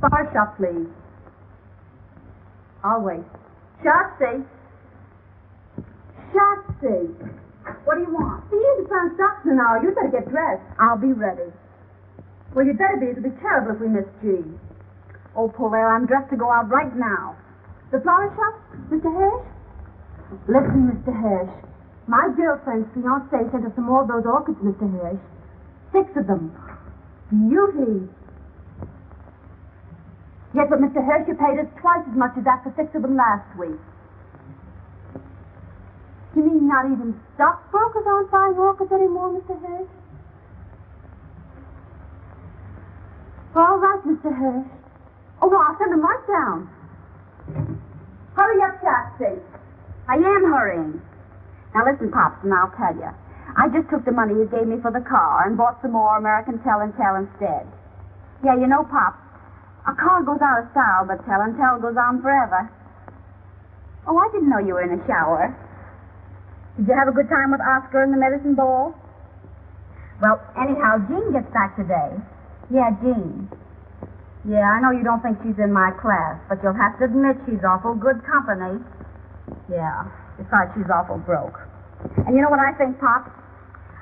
Bar shop, please. I'll wait. Shotzi. Shotzi. What do you want? You need to find socks in an hour. You'd better get dressed. I'll be ready. Well, you'd better be. It'll be terrible if we miss G. Oh, Polaire, I'm dressed to go out right now. The flower shop? Mr. Hirsch? Listen, Mr. Hirsch. My girlfriend's fiancé sent us some more of those orchids, Mr. Hirsch. 6 of them. Beauties. Yes, but Mr. Hirsch, you paid us twice as much as that for 6 of them last week. You mean not even stockbrokers aren't buying orchids anymore, Mr. Hirsch? All right, Mr. Hirsch. Oh, no, I'll send them right down. Hurry up, Shotzi. I am hurrying. Now, listen, Pops, and I'll tell you. I just took the money you gave me for the car and bought some more American Tell and Tell instead. Yeah, you know, Pops, a car goes out of style, but Tell and Tell goes on forever. Oh, I didn't know you were in a shower. Did you have a good time with Oscar and the medicine ball? Well, anyhow, Jean gets back today. Yeah, Jean. Yeah, I know you don't think she's in my class, but you'll have to admit she's awful good company. Yeah, besides she's awful broke. And you know what I think, Pop?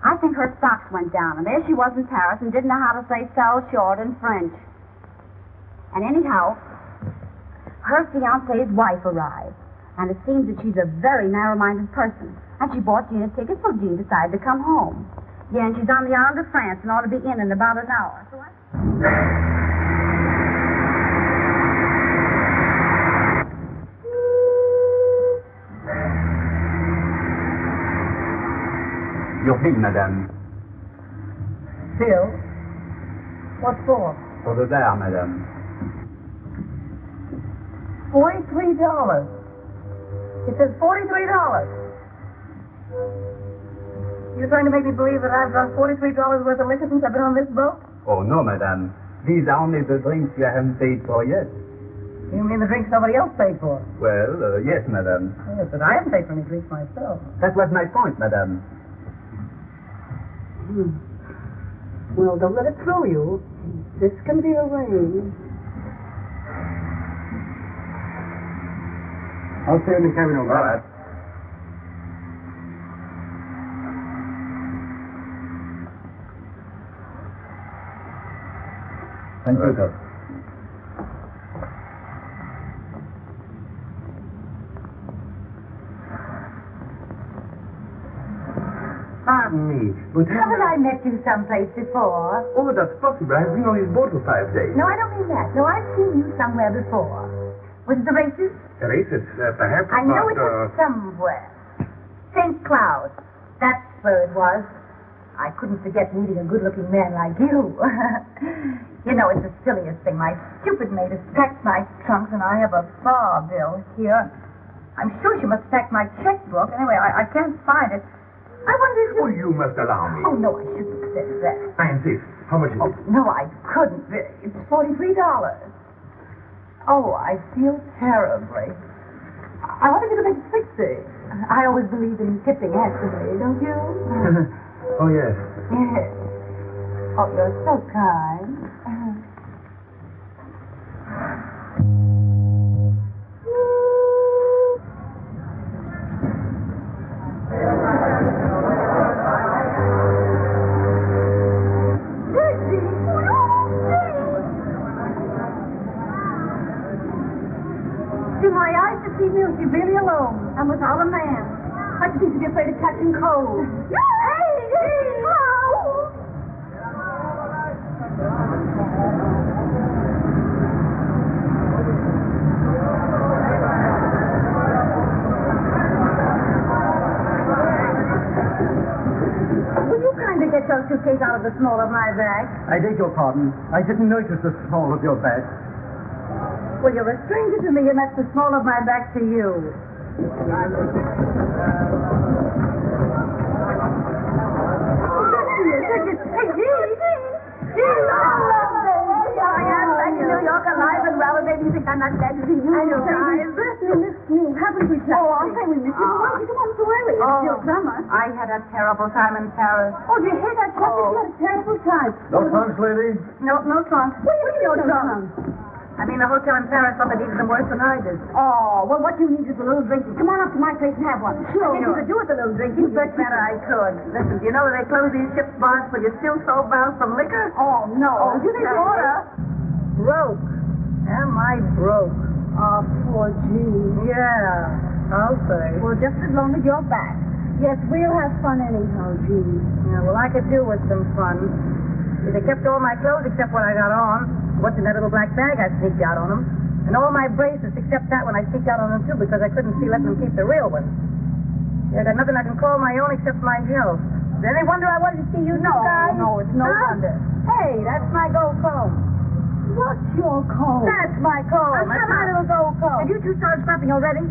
I think her stocks went down, and there she was in Paris and didn't know how to say "sell short" in French. And anyhow, her fiancé's wife arrived, and it seems that she's a very narrow-minded person. And she bought Jean a ticket, so Jean decided to come home. Yeah, and she's on the island of France and ought to be in about an hour. So Your bill, madame. Bill? What for? For the bar, madame. $43. It says $43. You're trying to make me believe that I've drunk $43 worth of liquor since I've been on this boat? Oh, no, madame. These are only the drinks you haven't paid for yet. You mean the drinks somebody else paid for? Well, yes, madame. Yes, but I haven't paid for any drinks myself. That was my point, madame. Well, don't let it throw you. This can be arranged. I'll stay in the cabin over. All right. Thank you, sir. Pardon me, but Haven't I met you someplace before? Oh, that's possible. I've been on his boat for 5 days. No, I don't mean that. No, I've seen you somewhere before. Was it the races? Races, perhaps. I know but, it was somewhere. St. Cloud. That's where it was. I couldn't forget meeting a good-looking man like you. You know, it's the silliest thing. My stupid maid has packed my trunks, and I have a bar bill here. I'm sure she must have packed my checkbook. Anyway, I can't find it. I wonder if you... Oh, you must allow me. Oh, no, I shouldn't have said that. I insist. How much is it? No, I couldn't. It's $43. Oh, I feel terribly. I want to get a big 60. I always believe in tipping handsomely, don't you? Oh, yes. Yes. Oh, you're so kind. To my eyes, to see me, she really alone, and without a man. I just seem to be afraid of catching cold. Hey! Oh! Will you kind of get your suitcase out of the small of my bag? I beg your pardon. I didn't notice the small of your bag. Well, you're a stranger to me, and that's the small of my back to you. Hey, Gee, I am back in New York alive and well, and maybe you think I'm not glad to see you. I know, guys. We missed you. Haven't we, Jack? Oh, I'll say we missed you. Why did you come so early? It's still summer. I had a terrible time in Paris. Oh, did you hear that? You had a terrible time. No trunks, lady? No trunk. What do you mean, no trunk? I mean, the hotel in Paris thought they needed them worse than I did. Oh, well, what you need is a little drinking. Come on up to my place and have one. Sure. I guess you could do with a little drinking. You bet better I could. Listen, do you know that they close these ship's bars when you're still so bound from liquor? Oh, no. Oh, do they water? Broke. Am I broke? Oh, poor Jean. Yeah, I'll say. Well, just as long as you're back. Yes, we'll have fun anyhow, Jean. Yeah, well, I could do with some fun. They kept all my clothes except what I got on. What's in that little black bag I sneaked out on them. And all my bracelets except that one I sneaked out on them, too, because I couldn't see letting them keep the real ones. Yeah, I got nothing I can call my own except my health. Is there any wonder I wanted to see you guys? No, it's no wonder. Hey, that's my gold comb. What's your comb? That's my comb. That's my little gold comb. Have you two started scrapping already?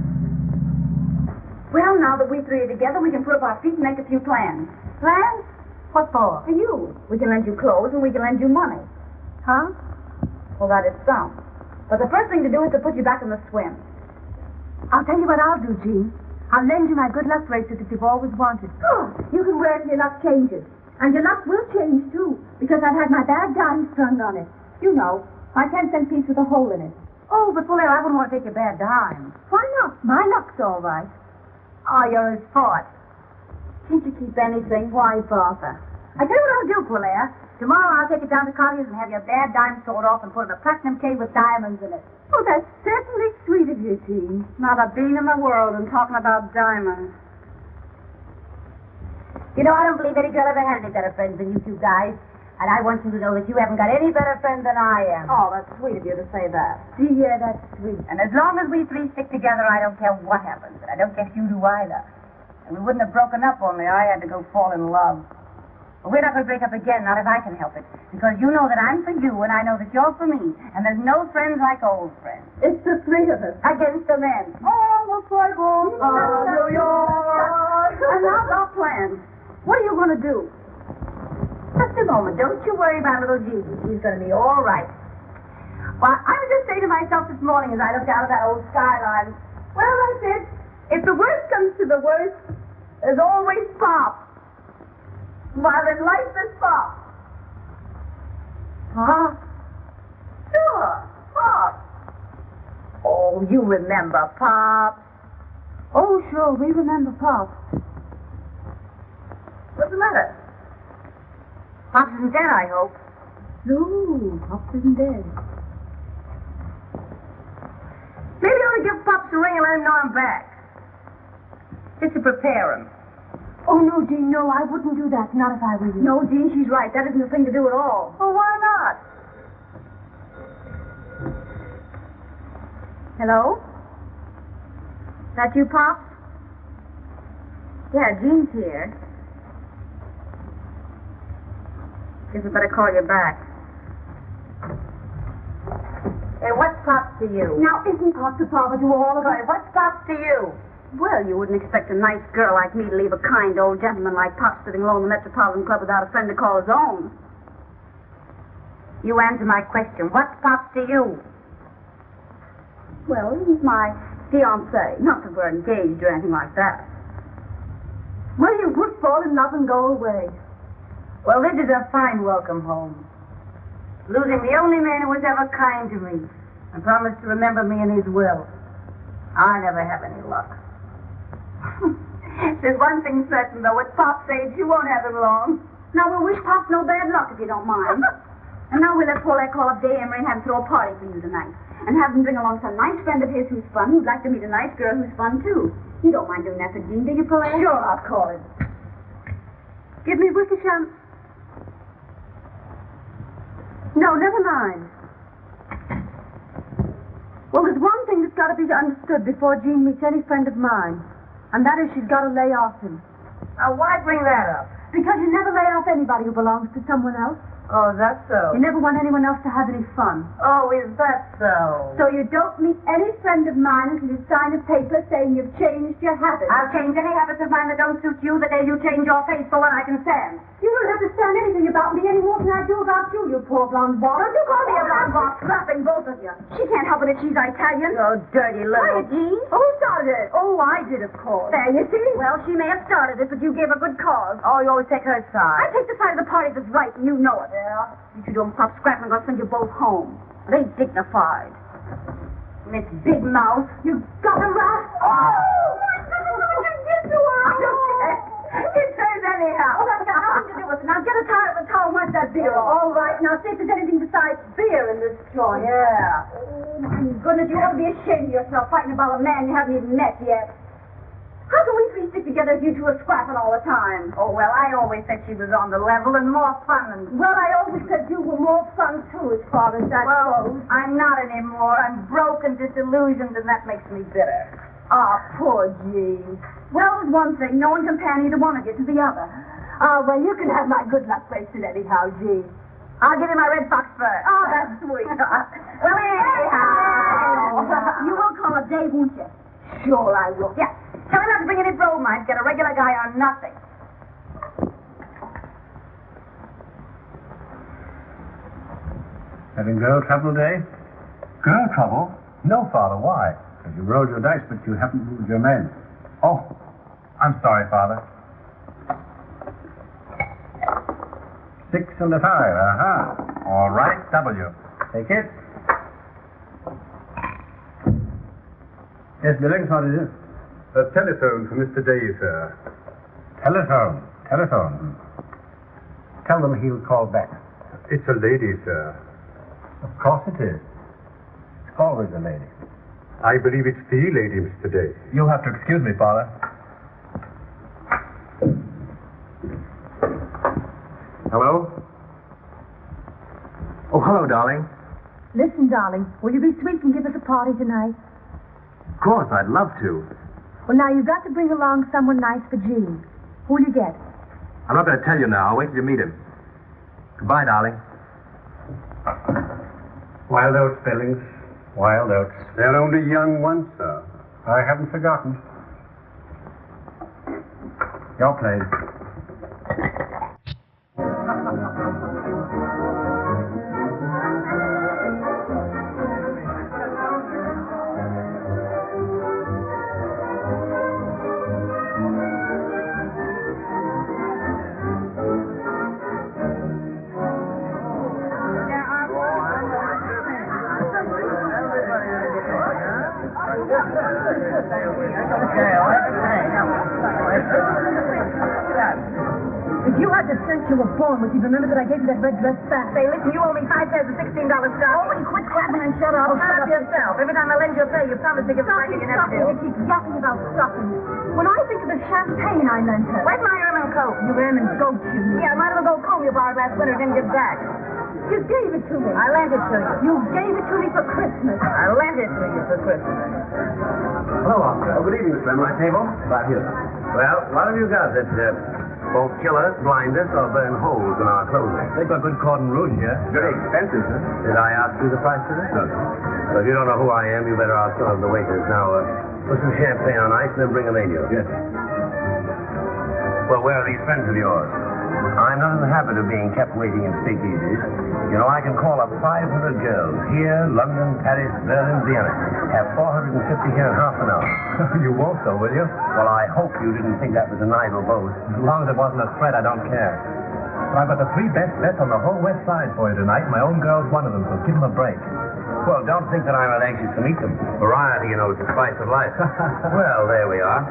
Well, now that we three are together, we can put up our feet and make a few plans. Plans? What for? For you. We can lend you clothes and we can lend you money. Huh? Well, that is some. But the first thing to do is to put you back in the swim. I'll tell you what I'll do, Jean. I'll lend you my good luck bracelet that you've always wanted. Oh, you can wear it till your luck changes. And your luck will change, too, because I've had my bad dime strung on it. You know, my 10-cent piece with a hole in it. Oh, but, Blair, I wouldn't want to take your bad dime. Why not? My luck's all right. Oh, you're his sport. Can't you keep anything? Why bother? I tell you what I'll do, Blair. Tomorrow I'll take it down to Collier's and have your bad dime sold off and put in a platinum case with diamonds in it. Oh, that's certainly sweet of you, Jean. Not a bean in the world and talking about diamonds. You know, I don't believe any girl ever had any better friends than you two guys. And I want you to know that you haven't got any better friend than I am. Oh, that's sweet of you to say that. Yeah, that's sweet. And as long as we three stick together, I don't care what happens. I don't guess you do either. And we wouldn't have broken up only I had to go fall in love. But we're not going to break up again, not if I can help it. Because you know that I'm for you, and I know that you're for me. And there's no friends like old friends. It's the three of us. Against the men. Oh, looks like old New York. And now our plans. What are you going to do? Just a moment. Don't you worry about little Jean. She's going to be all right. Well, I was just saying to myself this morning as I looked out of that old skyline, well, I said, if the worst comes to the worst, there's always Pop. While in life is Pop. Huh? Sure, Pop. Oh, you remember Pop. Oh, sure, we remember Pop. What's the matter? Pop isn't dead, I hope. No, Pop isn't dead. Maybe I ought to give Pops a ring and let him know I'm back. Just to prepare him. Oh, no, Jean, no, I wouldn't do that, not if I were you. No, Jean, she's right. That isn't the thing to do at all. Well, why not? Hello? That you, Pops? Yeah, Jean's here. Guess I better call you back. Hey, what's Pops to you? Now, isn't Pops a father to all of us? What's Pops to you? Well, you wouldn't expect a nice girl like me to leave a kind old gentleman like Pop sitting alone in the Metropolitan Club without a friend to call his own. You answer my question. What's Pop to you? Well, he's my fiancé. Not that we're engaged or anything like that. Well, you would fall in love and go away. Well, this is a fine welcome home. Losing the only man who was ever kind to me and promised to remember me in his will. I never have any luck. There's one thing certain, though. With Pop's age, you won't have him long. Now, we'll wish Pop no bad luck, if you don't mind. And now we'll let Paulette call up Day Emery and have him throw a party for you tonight. And have him bring along some nice friend of his who's fun, who'd like to meet a nice girl who's fun, too. You don't mind doing that for Jean, do you, Paulette? Sure, I'll call him. Give me Wickersham. No, never mind. Well, there's one thing that's got to be understood before Jean meets any friend of mine. And that is she's got to lay off him. Now, why bring that up? Because you never lay off anybody who belongs to someone else. Oh, that's so. You never want anyone else to have any fun. Oh, is that so? So you don't meet any friend of mine until you sign a paper saying you've changed your habits. I'll change any habits of mine that don't suit you the day you change your face for what I can stand. You don't have to stand anything about me any more than I do about you. you poor blonde ball. Don't you call me a blonde ball, slapping both of you. She can't help it if she's Italian. Oh, dirty little... Quiet, Jean. Who started it? Oh, I did, of course. There, you see? Well, she may have started it, but you gave a good cause. Oh, you always take her I side. take the side of the party that's right, and you know it. Yeah. If you don't stop scrapping, I'm going to send you both home. It ain't dignified. And it's big mouth. You got a rat. Oh! What did you get to her? I don't care. It turns anyhow. Oh, that's got nothing to do with it. Now get a towel and towel and wipe that beer off. All right. Now see if there's anything besides beer in this joint. Yeah. Oh, my goodness. You ought to be ashamed of yourself fighting about a man you haven't even met yet. How can we three stick together if you two are scrapping all the time? Oh, well, I always said she was on the level and more fun than... Well, I always said you were more fun, too, as far as that goes. I'm not anymore. I'm broken, disillusioned, and that makes me bitter. Ah, poor Jean. Well, there's one thing. No one can pan either one of you to the other. Ah, well, you can have my good luck bracelet anyhow, Jean. I'll give you my red fox fur. Oh, that's sweet. Well, anyhow. You will call up Dave, won't you? Sure, I will. Yeah. Tell him not to bring any bromide. Get a regular guy on nothing. Having girl trouble today? Girl trouble? No, Father. Why? Because you rolled your dice, but you haven't moved your men. Oh, I'm sorry, Father. 6 and a 5. Aha. All right, W. Take it. Yes, Billings, what is it? A telephone for Mr. Day, sir. Telephone. Telephone. Tell them he'll call back. It's a lady, sir. Of course it is. It's always a lady. I believe it's the lady, Mr. Day. You'll have to excuse me, Father. Hello? Oh, hello, darling. Listen, darling, will you be sweet and give us a party tonight? Of course, I'd love to. Well, now, you've got to bring along someone nice for Jean. Who'll you get? I'm not going to tell you now. I'll wait till you meet him. Goodbye, darling. Wild oats, Billings. Wild oats. They're only young ones, sir. I haven't forgotten. Your place. If you had the sense you were born with, you'd remember that I gave you that red dress back. Say, listen, you owe me 5 pairs of $16 stock. Oh, you quit clapping and shut up. Oh, shut up yourself. Every time I lend you a pay, you promise to give it back and you never do. You keep yapping about stopping. When I think of the champagne I lent her. Where's my ermine coat? You ermine goat, you mean. Yeah, my little gold comb you borrowed last winter didn't give back. You gave it to me. I lent it to you. You gave it to me for Christmas. I lent it to you for Christmas. Hello, Oscar. Oh, good evening, Slim. My table? Right here. Well, what have you got that won't kill us, blind us, or burn holes in our clothing? They've got good cordon rouge here. Very expensive, sir. Did I ask you the price of this? No. Well, if you don't know who I am, you better ask some of the waiters. Now, put some champagne on ice and then bring a menu. Yes. Well, where are these friends of yours? I'm not in the habit of being kept waiting in speakeasies. You know, I can call up 500 girls here, London, Paris, Berlin, Vienna. Have 450 here in half an hour. You won't, though, will you? Well, I hope you didn't think that was an idle boast. As long as it wasn't a threat, I don't care. But I've got the 3 best bets on the whole West Side for you tonight. My own girl's one of them, so give them a break. Well, don't think that I'm not anxious to meet them. Variety, you know, is the spice of life. Well, there we are.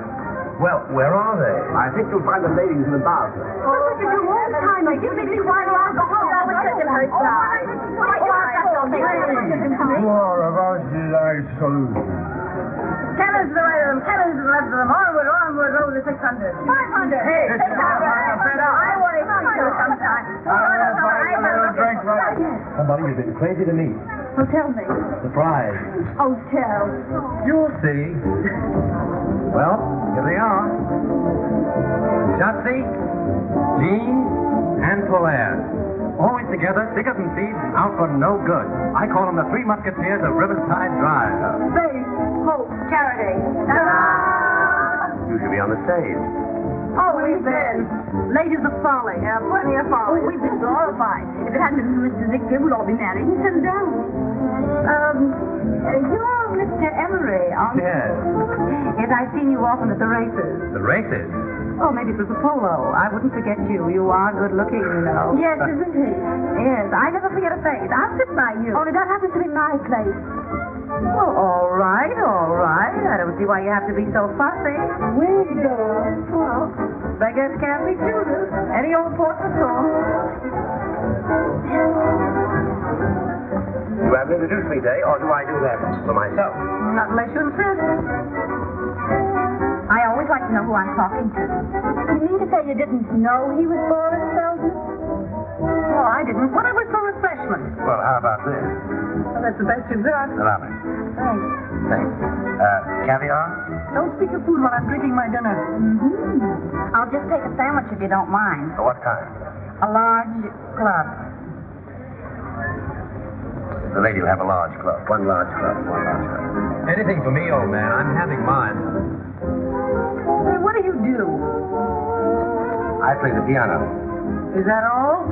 Well, where are they? I think you'll find the ladies in the bar, sir. What did you do all the time? Like, you made me wine or alcohol. I was taking her side. More about the solution. 10 is the right of them, 10 is the left of them. Onward, over the 600. 500. Hey, I want to see you sometime. Somebody you've been crazy to meet. Well, tell me. Surprise. Oh, tell. You'll see. Well, here they are. Shotzi, Jean, and Polaire. Always together, thicker than thieves, out for no good. I call them the 3 Musketeers of Riverside Drive. Faith, hope, charity. You should be on the stage. Oh, we've been. Ladies of folly. Yeah, plenty of folly. Oh, we've been glorified. If it hadn't been for Mr. Ziegler, we'd all be married and settled down. You're Mr. Emery, aren't you? Yes. Yes, I've seen you often at the races. The races? Oh, maybe it was a polo. I wouldn't forget you. You are good looking, you know. Yes, isn't he? Yes, I never forget a face. I'll sit by you. Only that happens to be my place. Well, all right, all right. I don't see why you have to be so fussy. We do. Well, beggars can't be choosers. Any old portrait song. You haven't introduced me, Day, or do I do that for myself? Not unless you insist. I always like to know who I'm talking to. You mean to say you didn't know he was Boris Feldman? Oh, I didn't. What was for refreshment? Well, how about this? Well, that's the best you've got. Allow me. Thanks. Thanks. Caviar? Don't speak of food while I'm drinking my dinner. Mm-hmm. I'll just take a sandwich if you don't mind. What kind? A large club. The lady will have a large club. One large club. One large club. Anything for me, old man. I'm having mine. Hey, what do you do? I play the piano. Is that all?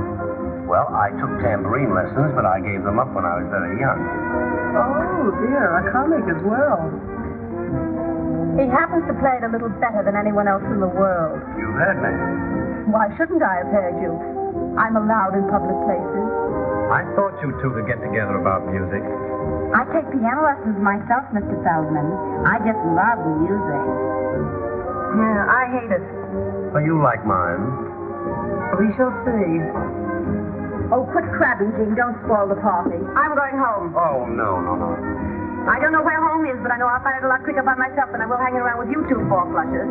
Well, I took tambourine lessons, but I gave them up when I was very young. Oh, dear, a comic as well. He happens to play it a little better than anyone else in the world. You've heard me. Why shouldn't I have heard you? I'm allowed in public places. I thought you two could get together about music. I take piano lessons myself, Mr. Feldman. I just love music. Yeah, I hate it. Well, you like mine. We shall see. Oh, quit crabbing, Jean. Don't spoil the party. I'm going home. Oh, no, no, no. I don't know where home is, but I know I'll find it a lot quicker by myself than I will hanging around with you two four-flushers.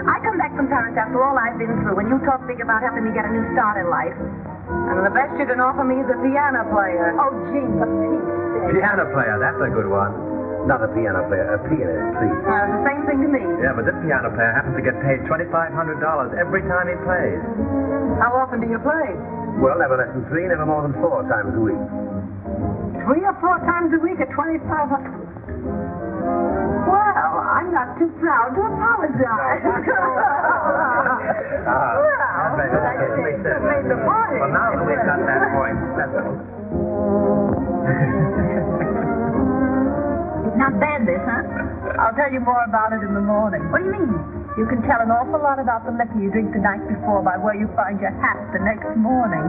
I come back from Paris after all I've been through, and you talk big about helping me get a new start in life. And the best you can offer me is a piano player. Oh, Jean, for Pete's sake. Piano player, that's a good one. Not a piano player, a pianist, please. The same thing to me. Yeah, but this piano player happens to get paid $2,500 every time he plays. How often do you play? Well, never less than 3, never more than 4 times a week. 3 or 4 times a week at $2,500. Well, I'm not too proud to apologize. Well, that just made the point. Well, now that we've got that point, that's all. It's not bad, this, huh? I'll tell you more about it in the morning. What do you mean? You can tell an awful lot about the liquor you drink the night before by where you find your hat the next morning.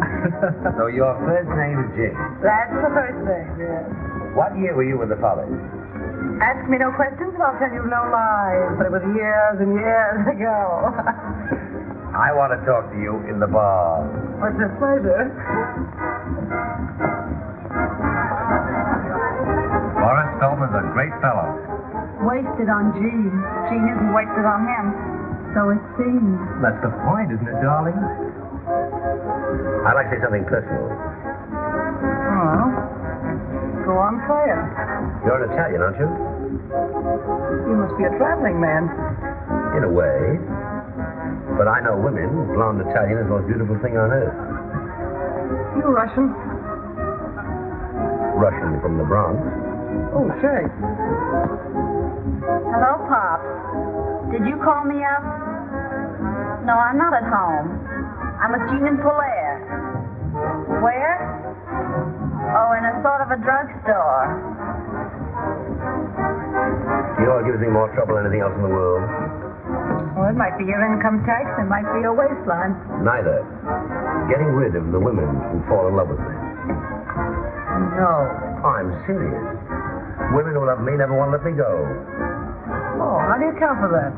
So your first name is Jane. That's the first thing, yes. What year were you with the Follies? Ask me no questions and I'll tell you no lies. But it was years and years ago. I want to talk to you in the bar. What's a pleasure? Boris Feldman's a great fellow. Wasted on Jean. Jean isn't wasted on him. So it seems. That's the point, isn't it, darling? I'd like to say something personal. Oh. Go on, play it. You're an Italian, aren't you? You must be a traveling man. In a way. But I know women. Blonde Italian is the most beautiful thing on earth. You Russian? Russian from the Bronx. Oh, say. Hello, Pops. Did you call me up? No, I'm not at home. I'm with Jean and Polaire. Where? Oh, in a sort of a drugstore. You know what gives me more trouble than anything else in the world? Well, it might be your income tax. It might be your waistline. Neither. Getting rid of the women who fall in love with me. No. I'm serious. Women who love me never want to let me go. Oh, how do you account for that?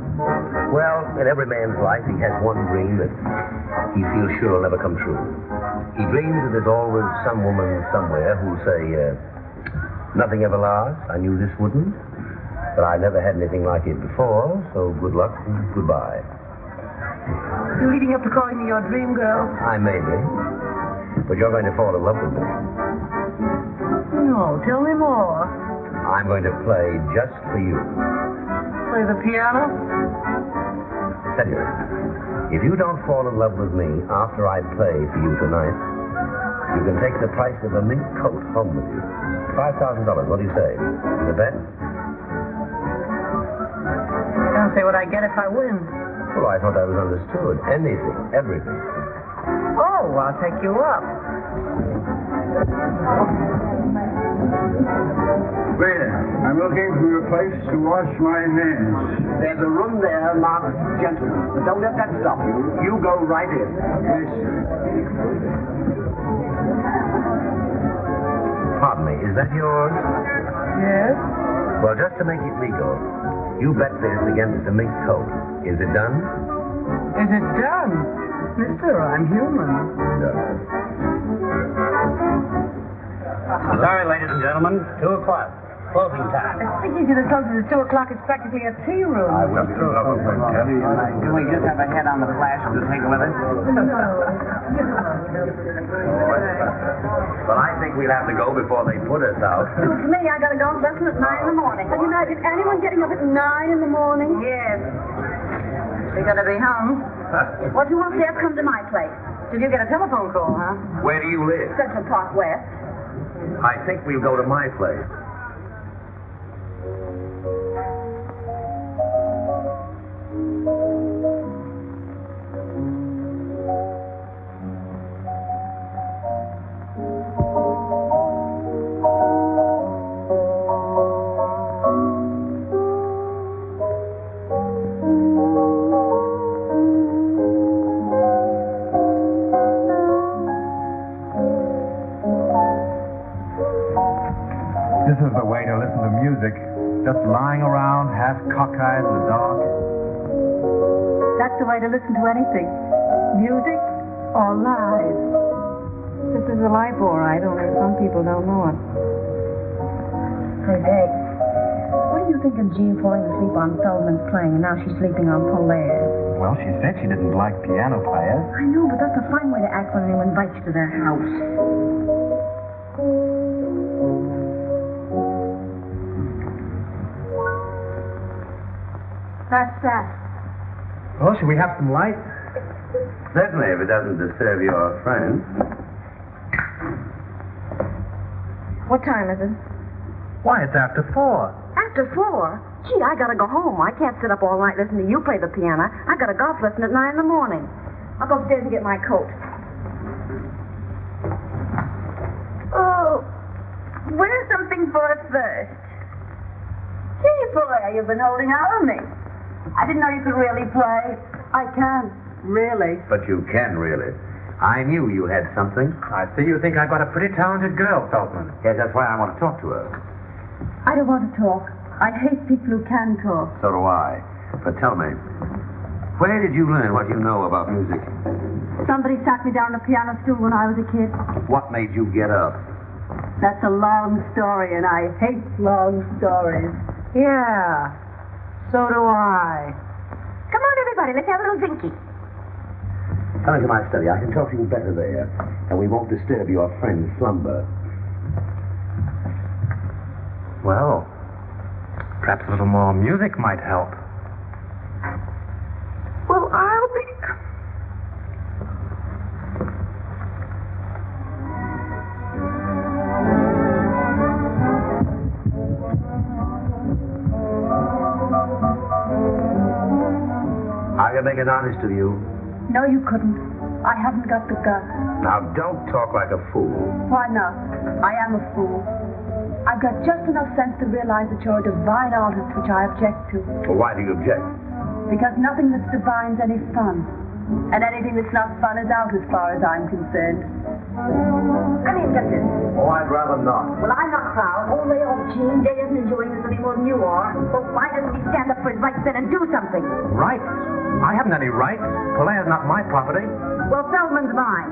Well, in every man's life, he has one dream that he feels sure will never come true. He dreams that there's always some woman somewhere who'll say, nothing ever lasts. I knew this wouldn't. But I never had anything like it before, so good luck and goodbye. You're leading up to calling me your dream girl? I may be. But you're going to fall in love with me. No, tell me more. I'm going to play just for you. Play the piano? Tell you, if you don't fall in love with me after I play for you tonight, you can take the price of a mink coat home with you. $5,000. What do you say? The bet? Don't say what I get if I win. Well, I thought I was understood. Anything, everything. Oh, I'll take you up. Waiter, I'm looking for a place to wash my hands. There's a room there marked gentlemen. But don't let that stop you. You go right in. Yes, sir. Pardon me, is that yours? Yes? Well, just to make it legal, you bet this against a mink coat. Is it done? Is it done? Mister, I'm human. No. Sorry, ladies and gentlemen. 2 o'clock. Closing time. Speaking to the closest at 2 o'clock, it's practically a tea room. I will be trouble with Kelly. Do we just have a head on the flash to take with us? Well, I think we'll have to go before they put us out. To me, I gotta go to lesson at 9 in the morning. Can you imagine anyone getting up at 9 in the morning? Yes. You're gonna be home. What do you want to have come to my place? Did you get a telephone call, huh? Where do you live? Central Park West. I think we'll go to my place. This is the way to listen to music. Just lying around, half cockeyed in the dark. That's the way to listen to anything. Music or lies. This is a life, all right, only some people don't know it. Hey, Dave, what do you think of Jean falling asleep on Feldman's playing and now she's sleeping on Polaire? Well, she said she didn't like piano players. I know, but that's a fine way to act when anyone invites you to their house. That's that. Well, should we have some light? Certainly, if it doesn't disturb your friend. What time is it? Why, it's after 4. After 4? Gee, I gotta go home. I can't sit up all night listening to you play the piano. I got a golf lesson at 9 in the morning. I'll go upstairs and get my coat. Oh, wear something for us first. Gee, boy, you've been holding out on me. I didn't know you could really play. I can. Really? But you can, really. I knew you had something. I see you think I've got a pretty talented girl, Feldman. Yes, that's why I want to talk to her. I don't want to talk. I hate people who can talk. So do I. But tell me, where did you learn what you know about music? Somebody sat me down on a piano stool when I was a kid. What made you get up? That's a long story, and I hate long stories. Yeah, so do I. Come on, everybody, let's have a little drinky. Come into my study. I can talk to you better there, and we won't disturb your friend's slumber. Well, perhaps a little more music might help. Well, I'll be... I can make it honest of you. No, you couldn't. I haven't got the guts. Now, don't talk like a fool. Why not? I am a fool. I've got just enough sense to realize that you're a divine artist, which I object to. Well, why do you object? Because nothing that's divine's any fun. And anything that's not fun is out as far as I'm concerned. I mean, get this. Oh, I'd rather not. Well, I'm not proud. Oh, lay off, Gene. Day isn't enjoying this any more than you are. Well, why doesn't he stand up for his rights then and do something? Rights? I haven't any rights. Polaire's not my property. Well, Feldman's mine.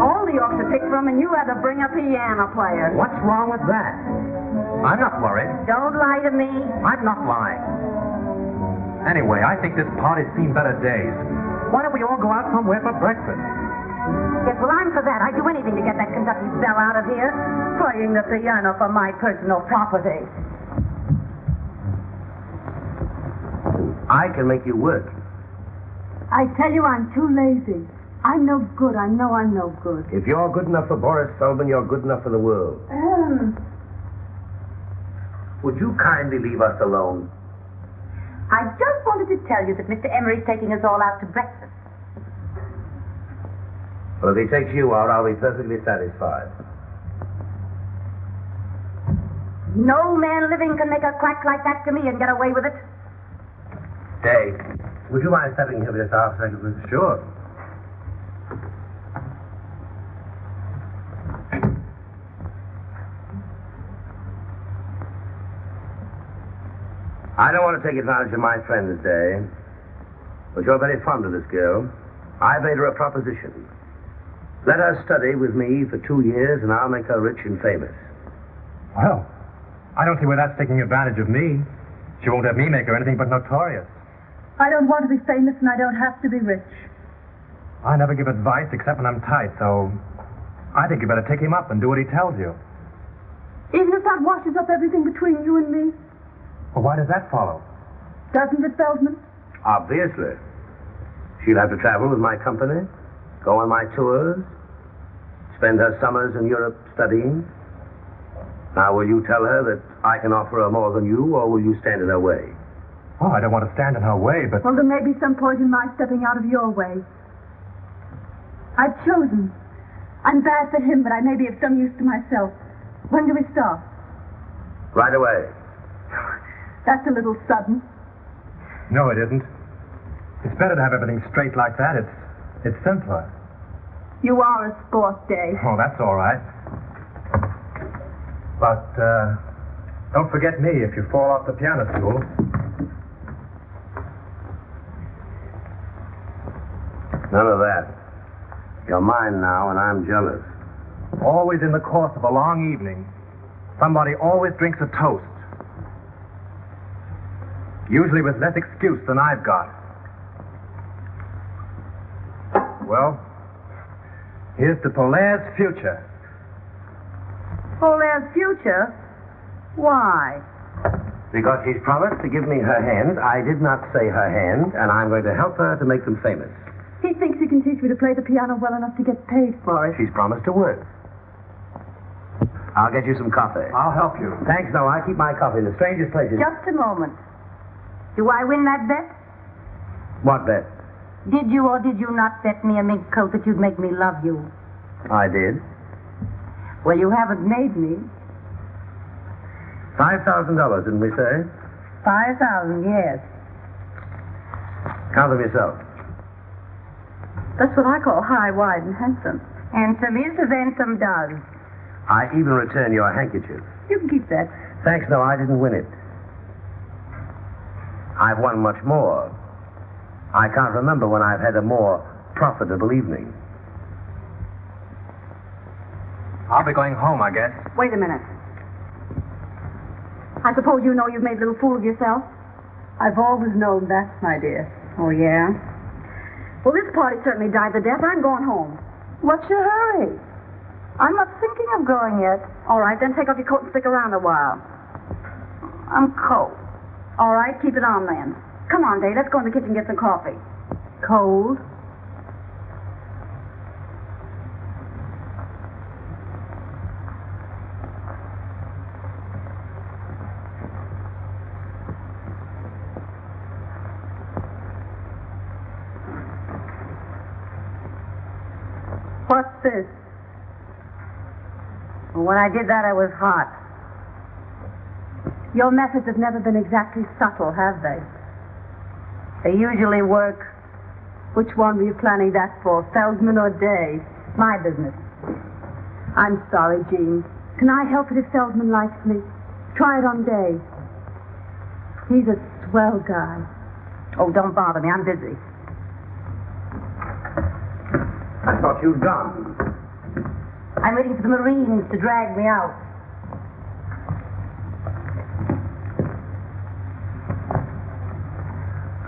All the Yorks are picked from, and you had to bring a piano player. What's wrong with that? I'm not worried. Don't lie to me. I'm not lying. Anyway, I think this party's seen better days. Why don't we all go out somewhere for breakfast? Yes, well, I'm for that. I'd do anything to get that Kentucky belle out of here. Playing the piano for my personal property. I can make you work. I tell you, I'm too lazy. I'm no good. I know I'm no good. If you're good enough for Boris Feldman, you're good enough for the world. Would you kindly leave us alone? I just wanted to tell you that Mr. Emery's taking us all out to breakfast. Well, if he takes you out, I'll be perfectly satisfied. No man living can make a crack like that to me and get away with it. Dave, would you mind stepping here for just half a second, please? Sure. I don't want to take advantage of my friends, Dave, but you're very fond of this girl. I made her a proposition. Let her study with me for 2 years, and I'll make her rich and famous. Well, I don't see where that's taking advantage of me. She won't have me make her anything but notorious. I don't want to be famous, and I don't have to be rich. I never give advice except when I'm tight, so I think you better take him up and do what he tells you. Even if that washes up everything between you and me? Well, why does that follow? Doesn't it, Feldman? Obviously. She'll have to travel with my company, go on my tours, spend her summers in Europe studying. Now, will you tell her that I can offer her more than you, or will you stand in her way? Oh, I don't want to stand in her way, but... Well, there may be some point in my stepping out of your way. I've chosen. I'm bad for him, but I may be of some use to myself. When do we start? Right away. That's a little sudden. No, it isn't. It's better to have everything straight like that. It's simpler. You are a sport, Dave. Oh, that's all right. But, don't forget me if you fall off the piano stool. None of that. You're mine now, and I'm jealous. Always in the course of a long evening, somebody always drinks a toast. Usually with less excuse than I've got. Well, here's to Polaire's future. Polaire's future? Why? Because she's promised to give me her hand. I did not say her hand, and I'm going to help her to make them famous. He thinks he can teach me to play the piano well enough to get paid for it. She's promised to work. I'll get you some coffee. I'll help you. Thanks, no, I keep my coffee in the strangest places. Just a moment. Do I win that bet? What bet? Did you or did you not bet me a mink coat that you'd make me love you? I did. Well, you haven't made me. $5,000, didn't we say? 5,000, yes. Count them yourself. That's what I call high, wide, and handsome. Handsome is as handsome does. I even return your handkerchief. You can keep that. Thanks, no, I didn't win it. I've won much more. I can't remember when I've had a more profitable evening. I'll be going home, I guess. Wait a minute. I suppose you know you've made a little fool of yourself? I've always known that, my dear. Oh, yeah? Well, this party certainly died the death. I'm going home. What's your hurry? I'm not thinking of going yet. All right, then take off your coat and stick around a while. I'm cold. All right, keep it on then. Come on, Dave, let's go in the kitchen and get some coffee. Cold? What's this? When I did that, I was hot. Your methods have never been exactly subtle, have they? They usually work. Which one were you planning that for, Feldman or Day? My business. I'm sorry, Jean. Can I help it if Feldman likes me? Try it on Day. He's a swell guy. Oh, don't bother me. I'm busy. I thought you'd gone. I'm waiting for the Marines to drag me out.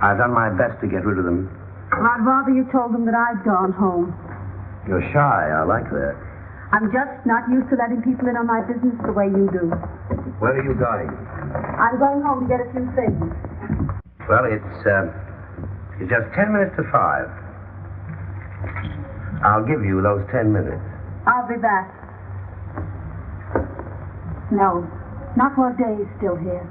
I've done my best to get rid of them. I'd rather you told them that I'd gone home. You're shy. I like that. I'm just not used to letting people in on my business the way you do. Where are you going? I'm going home to get a few things. Well, it's just 10 minutes to 5. I'll give you those 10 minutes. I'll be back. No, not while Day's still here.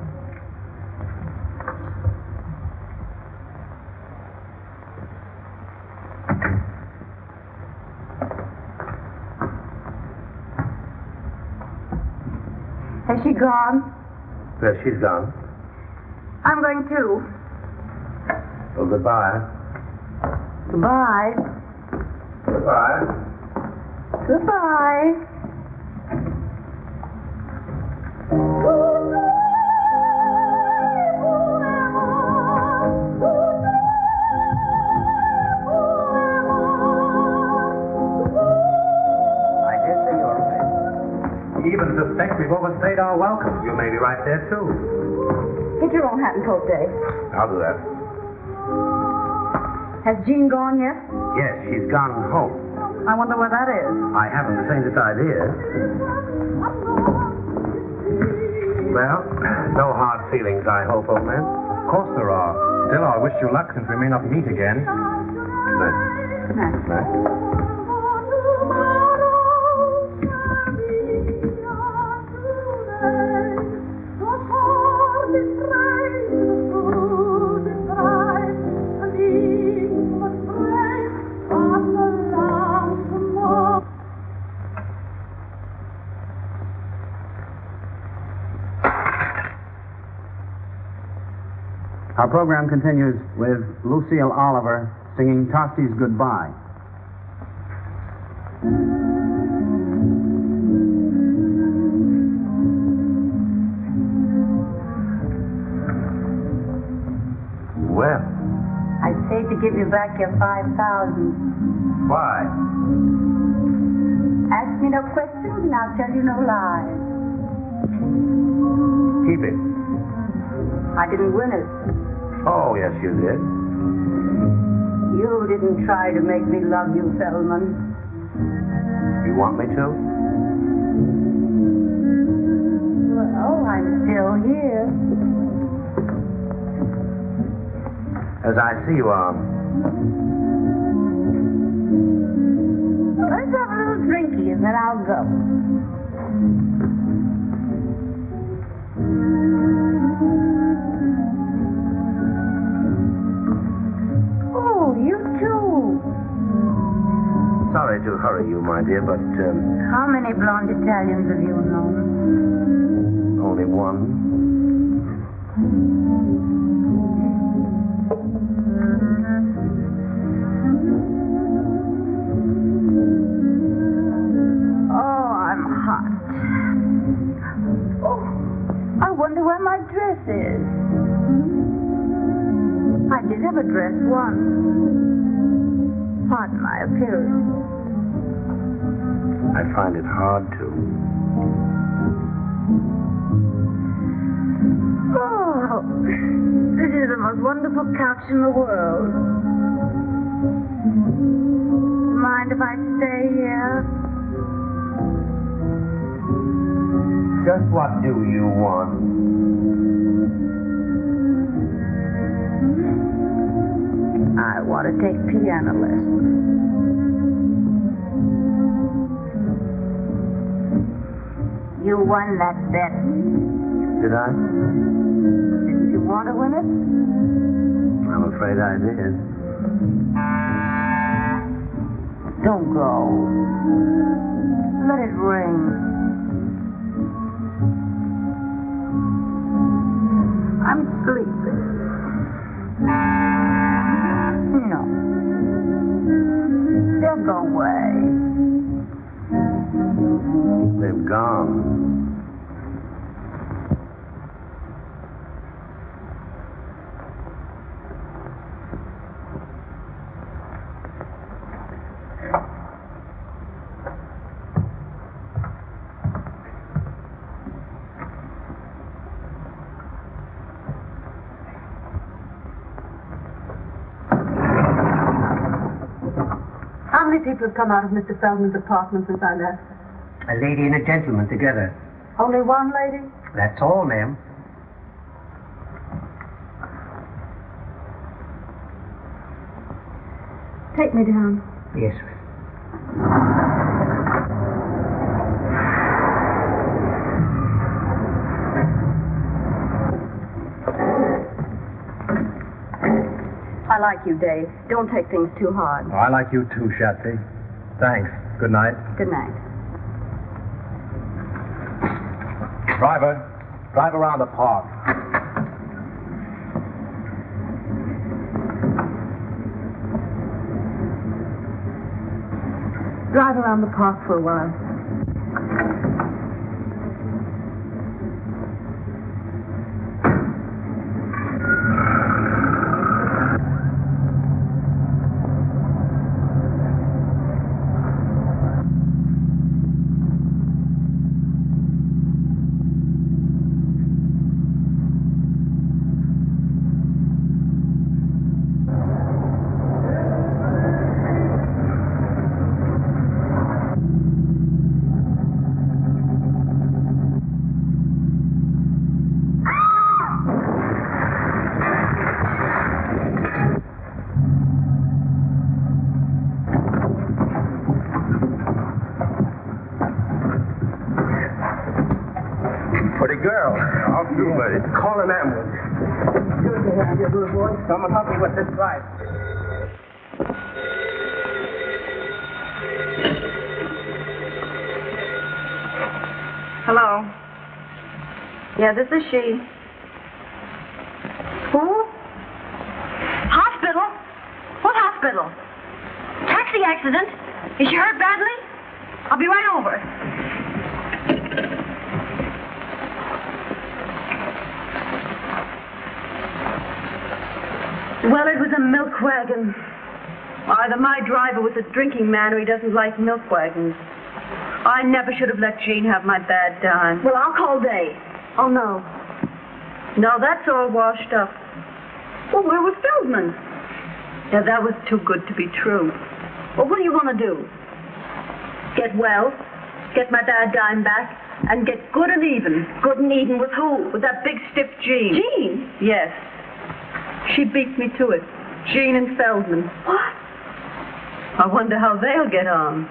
Has she gone? Yes, she's gone. I'm going too. Well, goodbye. Goodbye. Goodbye. Goodbye. Even suspect we've overstayed our welcome. You may be right there, too. Get your own hat and coat, Dave. I'll do that. Has Jean gone yet? Yes, she's gone home. I wonder where that is. I haven't the faintest idea. Well, no hard feelings, I hope, old man. Of course there are. Still, I wish you luck since we may not meet again. Nice. Nice. Our program continues with Lucille Oliver singing Tosti's Goodbye. Well, I'd say to give you back your 5,000. why? Ask me no questions and I'll tell you no lies. Keep it. I didn't win it. Oh, yes, you did. You didn't try to make me love you, Feldman. You want me to? Well, I'm still here. As I see you are. Let's have a little drinky and then I'll go. Oh, you too. Sorry to hurry you, my dear, but How many blonde Italians have you known? only one. Oh, I'm hot. Oh, I wonder where my dress is. I did have a dress once. Pardon my appearance. I find it hard to. Oh, this is the most wonderful couch in the world. Mind if I stay here? Just what do you want? I want to take piano lessons. You won that bet. Did I? Didn't you want to win it? I'm afraid I did. Don't go. Let it ring. I'm sleepy. No. They'll go away. They've gone. How many people have come out of Mr. Feldman's apartment since I left? A lady and a gentleman together. Only one lady? That's all, ma'am. Take me down. Yes. I like you, Dave. Don't take things too hard. I like you too, Shatsy. Thanks. Good night. Good night. Driver, drive around the park. Drive around the park for a while. Pretty girl. I'll do it. Call an ambulance. Good to have you, little boy. Someone help me with this drive. Hello. Yeah, this is she. Who? Hospital? What hospital? Taxi accident? Is she hurt badly? I'll be right over. Well, it was a milk wagon. Either my driver was a drinking man or he doesn't like milk wagons. I never should have let Jean have my bad time. Well, I'll call Dave. Oh, no. No, that's all washed up. Well, where was Feldman? Yeah, that was too good to be true. Well, what do you want to do? Get well, get my bad dime back, and get good and even. Good and even with who? With that big stiff Jean. Jean? Yes. She beat me to it. Jean and Feldman. What? I wonder how they'll get on.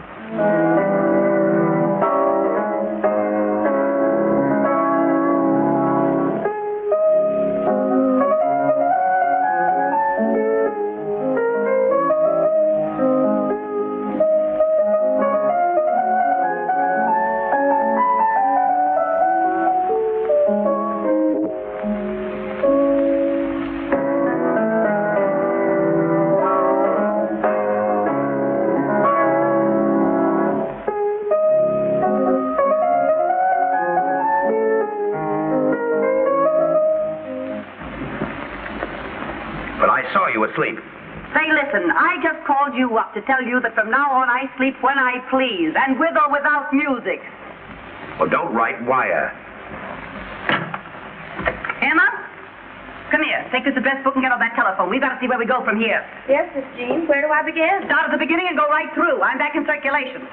Asleep. Say, listen, I just called you up to tell you that from now on I sleep when I please, and with or without music. Well, don't write wire. Emma? Come here. Take us the best book and get on that telephone. We've got to see where we go from here. Yes, Miss Jean. Where do I begin? Start at the beginning and go right through. I'm back in circulation.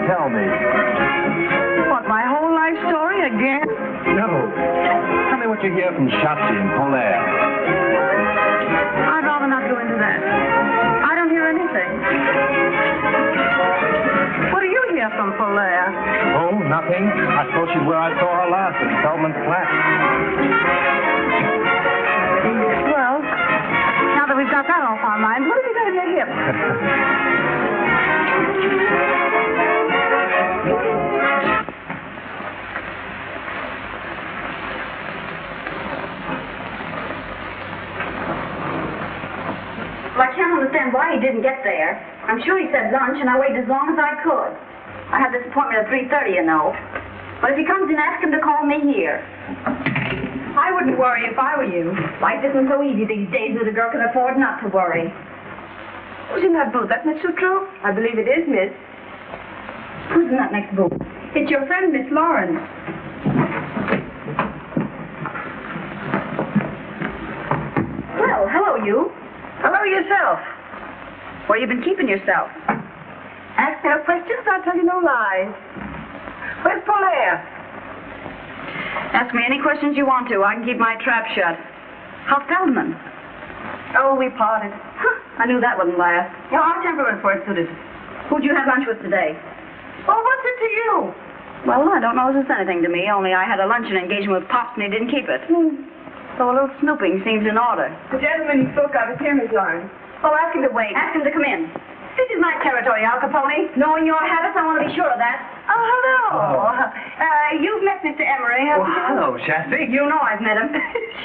Tell me. What, my whole life story again? No. Tell me what you hear from Shotzi and Polaire. I'd rather not go into that. I don't hear anything. What do you hear from Polaire? Oh, nothing. I suppose she's where I saw her last, at Feldman's flat. Well, now that we've got that off our minds, what have you got in your hip? Well, I can't understand why he didn't get there. I'm sure he said lunch, and I waited as long as I could. I had this appointment at 3:30, you know. But if he comes in, ask him to call me here. I wouldn't worry if I were you. Life isn't so easy these days that a girl can afford not to worry. Who's in that booth? That Miss Sutro? I believe it is, Miss. Who's in that next booth? It's your friend, Miss Lawrence. Well, hello, you. Hello, yourself. Where you been keeping yourself? Ask no questions, I'll tell you no lies. Where's Polaire? Ask me any questions you want to. I can keep my trap shut. How's Feldman? Oh, we parted. Huh, I knew that wouldn't last. You know, our temperaments weren't suited. Who'd you have lunch with today? Oh, what's it to you? Well, I don't know if it's anything to me, only I had a luncheon engagement with Pops and he didn't keep it. So a little snooping seems in order. The gentleman you spoke of is here, Miss Lawrence. Oh, ask him to wait. Ask him to come in. This is my territory, Al Capone. Knowing your habits, I want to be sure of that. Oh, hello. You've met Mr. Emery, haven't you? Hello, Shasty. You know I've met him.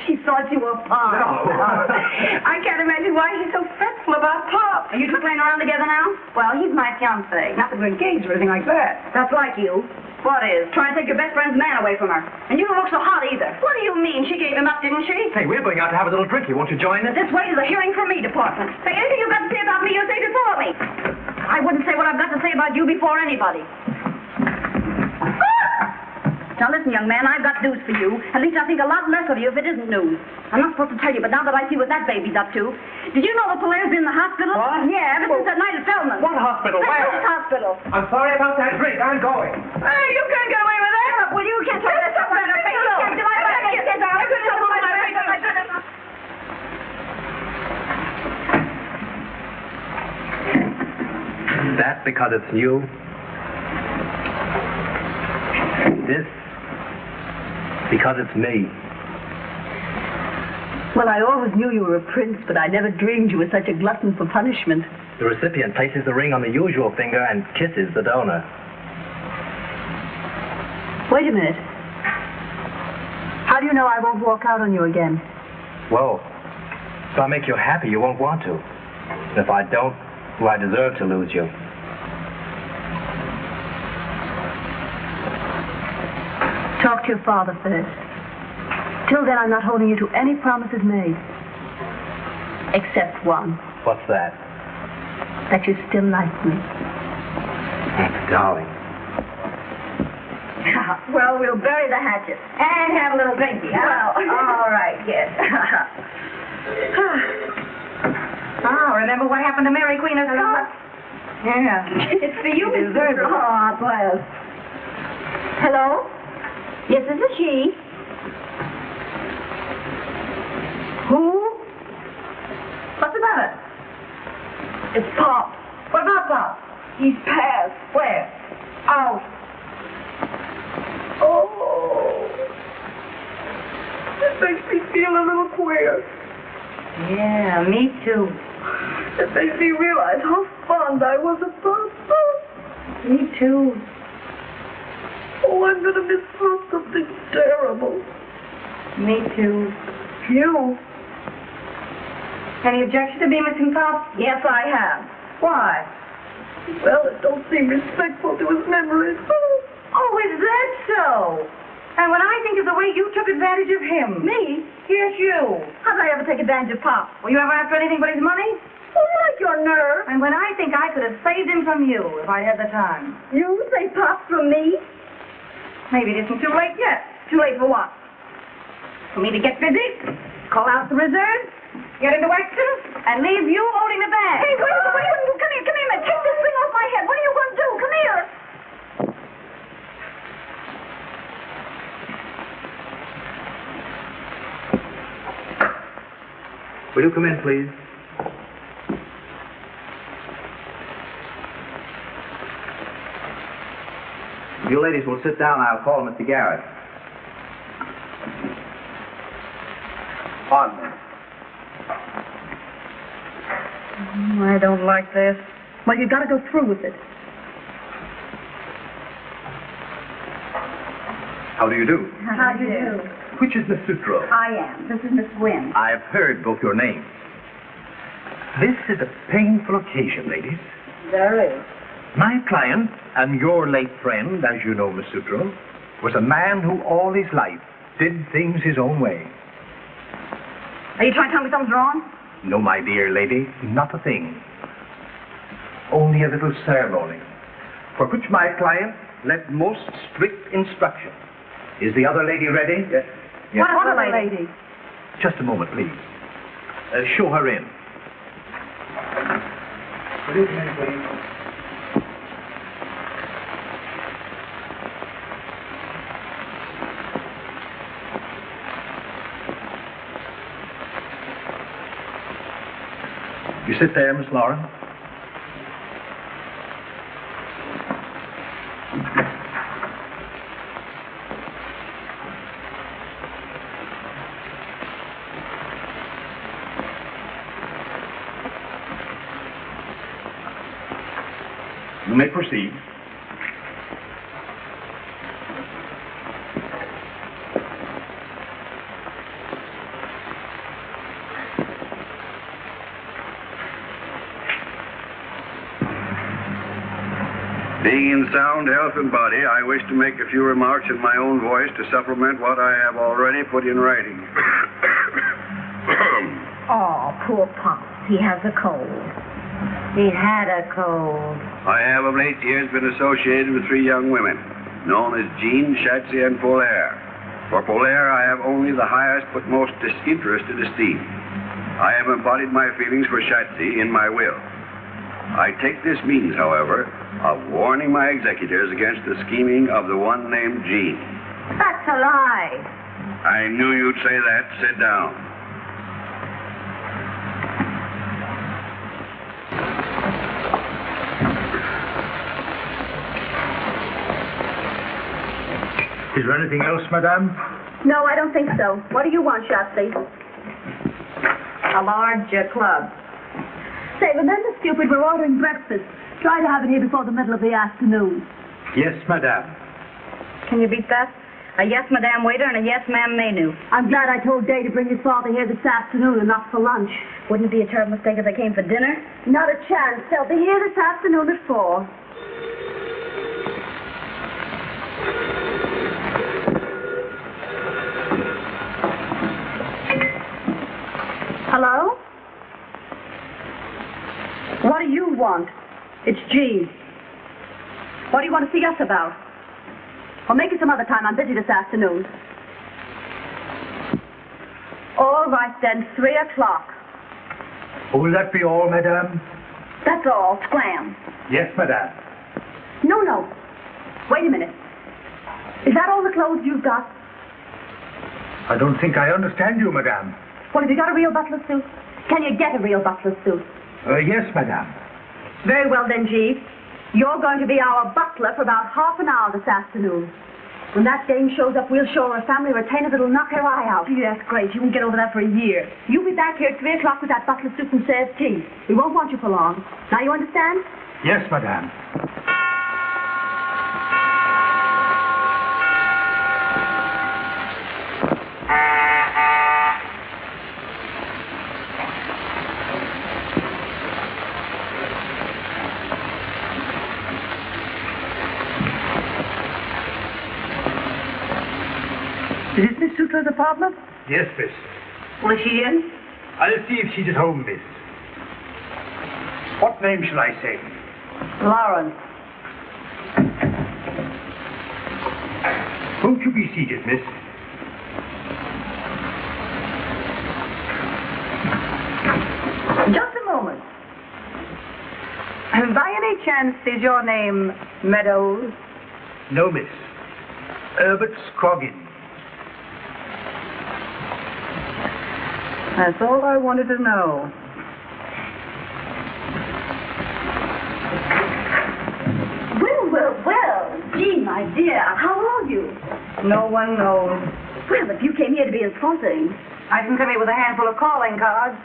She thought you were Pop. No. I can't imagine why he's so fretful about Pop. Are you two playing around together now? Well, he's my fiancé. Not that we're engaged or anything like that. That's like you. What is? Trying to take your best friend's man away from her. And you don't look so hot either. What do you mean? She gave him up, didn't she? Hey, we're going out to have a little drinky. Won't you join us? This way to the hearing from me department. Say anything you've got to say about me, you say before me. I wouldn't say what I've got to say about you before anybody. Now listen, young man, I've got news for you. At least I think a lot less of you if it isn't news. I'm not supposed to tell you, but now that I see what that baby's up to. Did you know that Polaire's been in the hospital? What? Yeah, ever since that night at Feldman. What hospital? Where? This hospital. I'm sorry about that drink. I'm going. Hey, you can't get away with that. Well, you can't talk that stuff out of face. You can't do it. I couldn't tell my face. I couldn't. That because it's you? This because it's me. Well, I always knew you were a prince, but I never dreamed you were such a glutton for punishment. The recipient places the ring on the usual finger and kisses the donor. Wait a minute. How do you know I won't walk out on you again? Well, if I make you happy, you won't want to. And if I don't, well, I deserve to lose you. Talk to your father first. Till then, I'm not holding you to any promises made. Except one. What's that? That you still like me. Darling. Well, we'll bury the hatchet and have a little drinky. Well, all right, yes. Remember what happened to Mary Queen of Scots? Yeah. It's for you, Miss Gerber. Oh, well. Hello? Yes, this is she. Who? What's the matter? It's Pop. What about Pop? He's passed. Where? Out. Oh. It makes me feel a little queer. Yeah, me too. It makes me realize how fond I was of Pop. Me too. Oh, I'm going to miss something terrible. Me too. You? Any objection to me missing Pop? Yes, I have. Why? Well, it don't seem respectful to his memory. Oh, is that so? And when I think of the way you took advantage of him. Me? Yes, you. How did I ever take advantage of Pop? Were you ever after anything but his money? Oh, you like your nerve. And when I think I could have saved him from you if I had the time. You say Pop from me? Maybe it isn't too late yet. Too late for what? For me to get busy, call out the reserves, get into action, and leave you holding the bag. Hey, wait. Come here a minute. Take this thing off my head. What are you going to do? Come here. Will you come in, please? If you ladies will sit down, I'll call Mr. Garrett. Pardon me. I don't like this. Well, you've got to go through with it. How do you do? How do you do? Which is Miss Sutro? I am. This is Miss Wynne. I have heard both your names. This is a painful occasion, ladies. There is. My client and your late friend, as you know, Miss Sutro, was a man who all his life did things his own way. Are you trying to tell me something's wrong? No, my dear lady, not a thing. Only a little ceremony, for which my client left most strict instruction. Is the other lady ready? Yes. What other lady? Just a moment, please. Show her in. Will you come in, please? You sit there, Miss Lauren. You may proceed. Being in sound health and body, I wish to make a few remarks in my own voice to supplement what I have already put in writing. Oh, poor Pops. He has a cold. He had a cold. I have of late years been associated with 3 young women, known as Jean, Shatsy, and Polaire. For Polaire, I have only the highest but most disinterested esteem. I have embodied my feelings for Shatsy in my will. I take this means, however, of warning my executors against the scheming of the one named Jean. That's a lie. I knew you'd say that. Sit down. Is there anything else, madame? No, I don't think so. What do you want, Shatsy? A large club. Say, remember, stupid, we're ordering breakfast. Try to have it here before the middle of the afternoon. Yes, madame. Can you beat that? A yes, madam waiter and a yes, ma'am menu. I'm glad I told Day to bring his father here this afternoon and not for lunch. Wouldn't it be a terrible mistake if they came for dinner? Not a chance. They'll be here this afternoon at 4. Hello? What do you want? It's Jean. What do you want to see us about? Or make it some other time. I'm busy this afternoon. All right, then. 3 o'clock. Will that be all, madame? That's all. Scram. Yes, madame. No. Wait a minute. Is that all the clothes you've got? I don't think I understand you, madame. Well, have you got a real butler suit? Can you get a real butler suit? Yes, madame. Very well, then, Jeeves. You're going to be our butler for about half an hour this afternoon. When that dame shows up, we'll show her a family retainer that'll knock her eye out. Gee, that's great. You won't get over that for a year. You'll be back here at 3 o'clock with that butler suit and serve tea. We won't want you for long. Now you understand? Yes, madame. Is this Miss Sutra's apartment? Yes, miss. Well, is she in? I'll see if she's at home, miss. What name shall I say? Lawrence. Won't you be seated, miss? Just a moment. By any chance, is your name Meadows? No, miss. Herbert Scroggin. That's all I wanted to know. Well. Gee, my dear, how are you? No one knows. Well, if you came here to be insulting. I didn't come here with a handful of calling cards.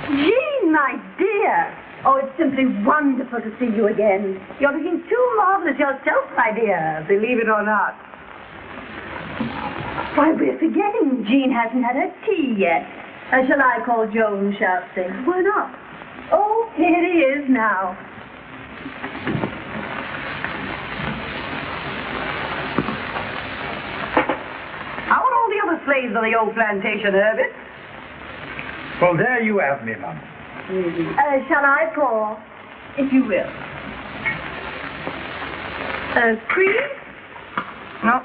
Gee, my dear. Oh, it's simply wonderful to see you again. You're looking too marvelous yourself, my dear, believe it or not. Why, we're forgetting Jean hasn't had her tea yet. Shall I call Joan Shatsy? Why not? Oh, here he is now. How are all the other slaves on the old plantation, Herbert? Well, there you have me, ma'am. Shall I pour? If you will. Cream? No.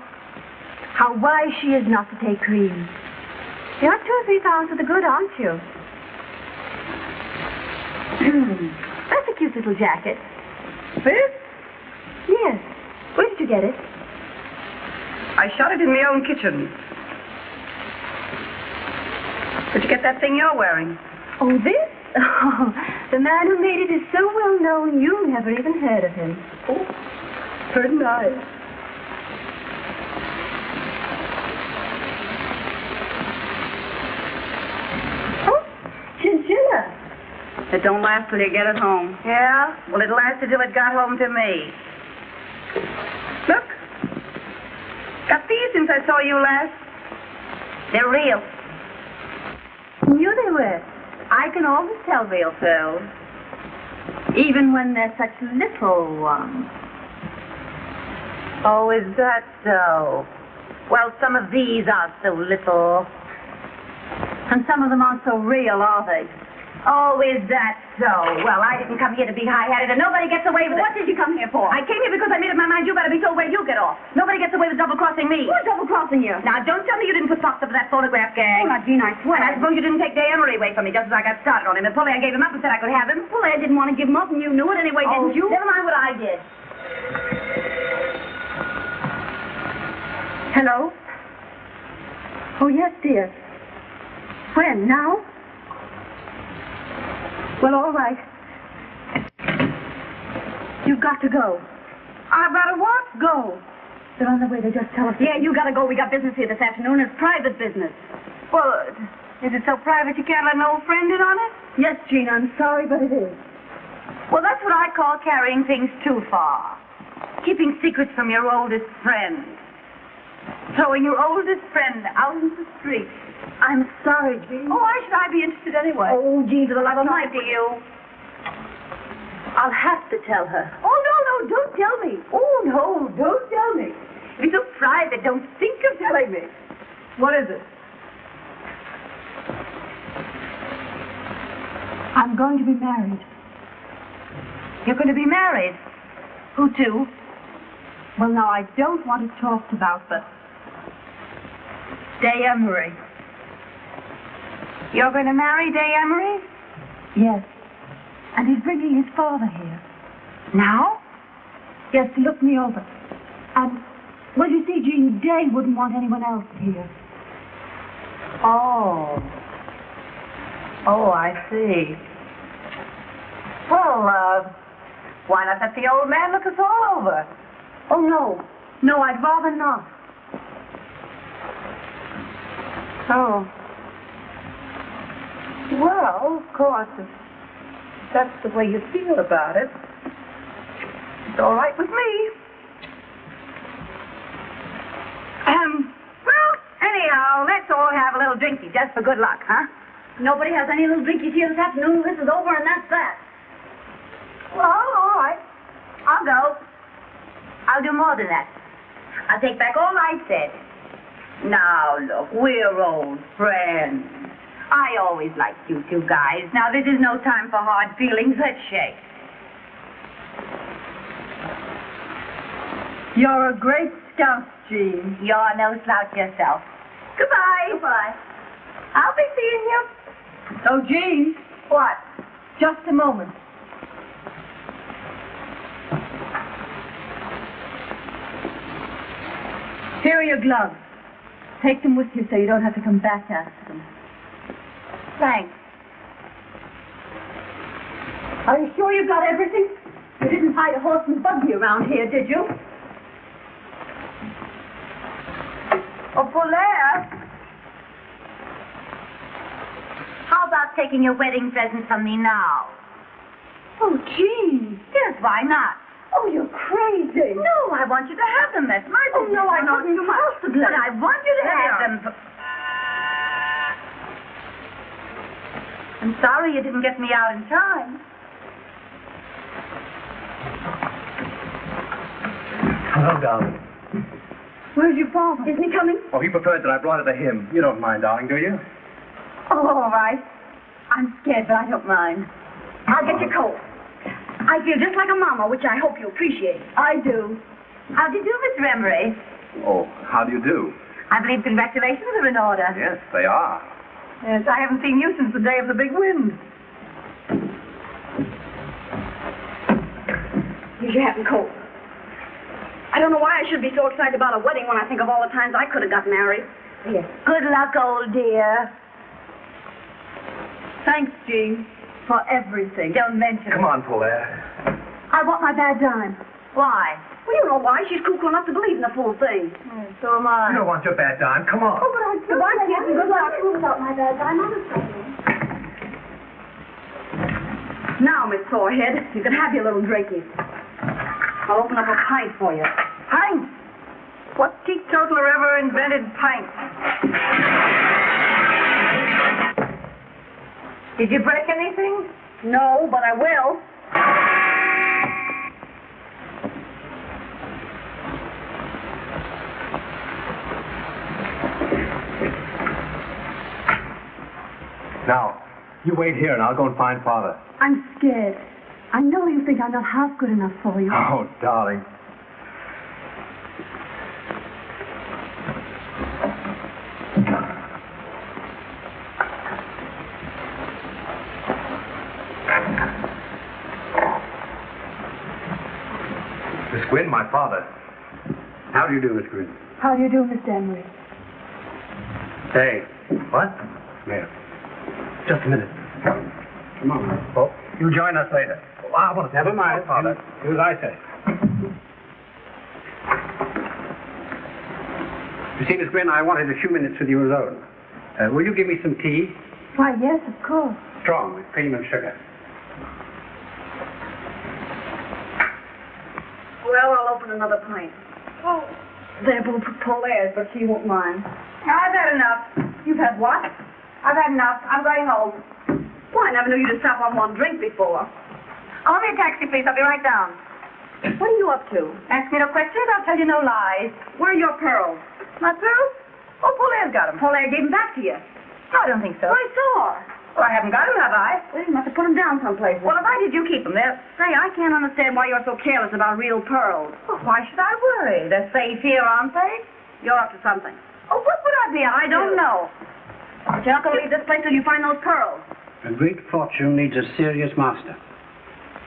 How wise she is not to take cream. You're 2 or 3 pounds to the good, aren't you? That's a cute little jacket. This? Yes. Where did you get it? I shot it in my own kitchen. Where'd you get that thing you're wearing? Oh, this? Oh, the man who made it is so well known you never even heard of him. Oh, very nice. Oh, chinchilla. It don't last till you get it home. Yeah? Well, it lasted till it got home to me. Look. Got these since I saw you last. They're real. Knew they were. I can always tell real pearls. Even when they're such little ones. Oh, is that so? Well, some of these are so little. And some of them aren't so real, are they? Oh, is that so? Well, I didn't come here to be high-hatted, and nobody gets away with it. What did you come here for? I came here because I made up my mind you better be told where you get off. Nobody gets away with double-crossing me. Who's double-crossing you? Now, don't tell me you didn't put Fox up to that photograph gang. Oh, now, Jean, I swear. And I suppose you didn't take Day Emery away from me just as I got started on him. And Pauline gave him up and said I could have him. Well, I didn't want to give him up, and you knew it anyway, didn't you? Never mind what I did. Hello? Oh, yes, dear. When? Now? Well, all right. You've got to go. I've got to what? Go. They're on the way. They just telephoned. Yeah, you got to go. We got business here this afternoon. It's private business. Well, is it so private you can't let an old friend in on it? Yes, Jean, I'm sorry, but it is. Well, that's what I call carrying things too far. Keeping secrets from your oldest friend. Throwing your oldest friend out into the street. I'm sorry, Jean. Oh, why should I be interested anyway? Oh, Jean, for the love of Mike, Mike. to you. I'll have to tell her. Oh, no, don't tell me. Oh, no, don't tell me. If it's so private, don't think of telling me. What is it? I'm going to be married. You're going to be married? Who to? Well, now, I don't want it talked about, but Day Emery. You're going to marry Day Emery? yes. And he's bringing his father here. Now? Yes, to look me over. And, well, you see, Jean, Day wouldn't want anyone else here. Oh. Oh, I see. Well, why not let the old man look us all over? Oh, no. No, I'd rather not. Oh. Well, of course, if that's the way you feel about it, it's all right with me. Well, anyhow, let's all have a little drinky just for good luck, huh? Nobody has any little drinkies here this afternoon. This is over, and that's that. Well, all right. I'll go. I'll do more than that. I'll take back all I said. Now, look, we're old friends. I always liked you two guys. Now, this is no time for hard feelings. Let's shake. You're a great scout, Jean. You're no slouch yourself. Goodbye. Goodbye. I'll be seeing you. Oh, Jean. What? Just a moment. Here are your gloves. Take them with you so you don't have to come back after them. Thanks. Are you sure you got everything? You didn't hide a horse and buggy around here, did you? Oh, Polaire. How about taking your wedding present from me now? Oh, Jean. Yes, why not? Oh, you're crazy. No, I want you to have them. That's my Oh, business. no, I not couldn't possibly. But I want you to There have they are. them. I'm sorry you didn't get me out in time. Hello, darling. Where's your father? Isn't he coming? Oh, he preferred that I brought it to him. You don't mind, darling, do you? Oh, all right. I'm scared, but I don't mind. I'll get your coat. I feel just like a mama, which I hope you appreciate. I do. How do you do, Mr. Emery? Oh, how do you do? I believe congratulations are in order. Yes, they are. Yes, I haven't seen you since the day of the big wind. Here's your hat and coat. I don't know why I should be so excited about a wedding when I think of all the times I could have got married. Yes. Good luck, old dear. Thanks, Jean, for everything. Don't mention Come it. on, Polaire. I want my bad dime. Why? Well, you know why. She's cuckoo enough to believe in the full thing. So am I. You don't want your bad dime. Come on. Oh, but I do. Goodbye, kids, and good luck. Without my bad dime, I'll just Now, Miss Sorehead, you can have your little drinkies. I'll open up a pint for you. Pint? What teetotaler ever invented pint? Did you break anything? No, but I will. Now, you wait here and I'll go and find Father. I'm scared. I know you think I'm not half good enough for you. Oh, darling. Miss Gwynn, my father. How do you do, Miss Gwynn? How do you do, Mr. Emery? Say, what? Yeah. Just a minute. Come on. Oh, you join us later. Oh, I want to... Never mind, Father. Do as I say. You see, Miss Gwynn, I wanted a few minutes with you alone. Will you give me some tea? Why, yes, of course. Strong, with cream and sugar. Well, I'll open another pint. Oh, they're both Polaires, but she won't mind. I've had enough. You've had what? I've had enough. I'm going home. Why, I never knew you to stop on one drink before. Call me a taxi, please. I'll be right down. What are you up to? Ask me no questions. I'll tell you no lies. Where are your pearls? My pearls? Oh, Paulaire's got them. Polaire gave them back to you. No, I don't think so. I saw her. Well, I haven't got them, have I? Well, you must have put them down someplace. Well, if I did, you keep them there. Say, I can't understand why you're so careless about real pearls. Well, why should I worry? They're safe here, aren't they? You're up to something. Oh, what would I be up to? I don't know. But you're not going to leave this place till you find those pearls. A great fortune needs a serious master.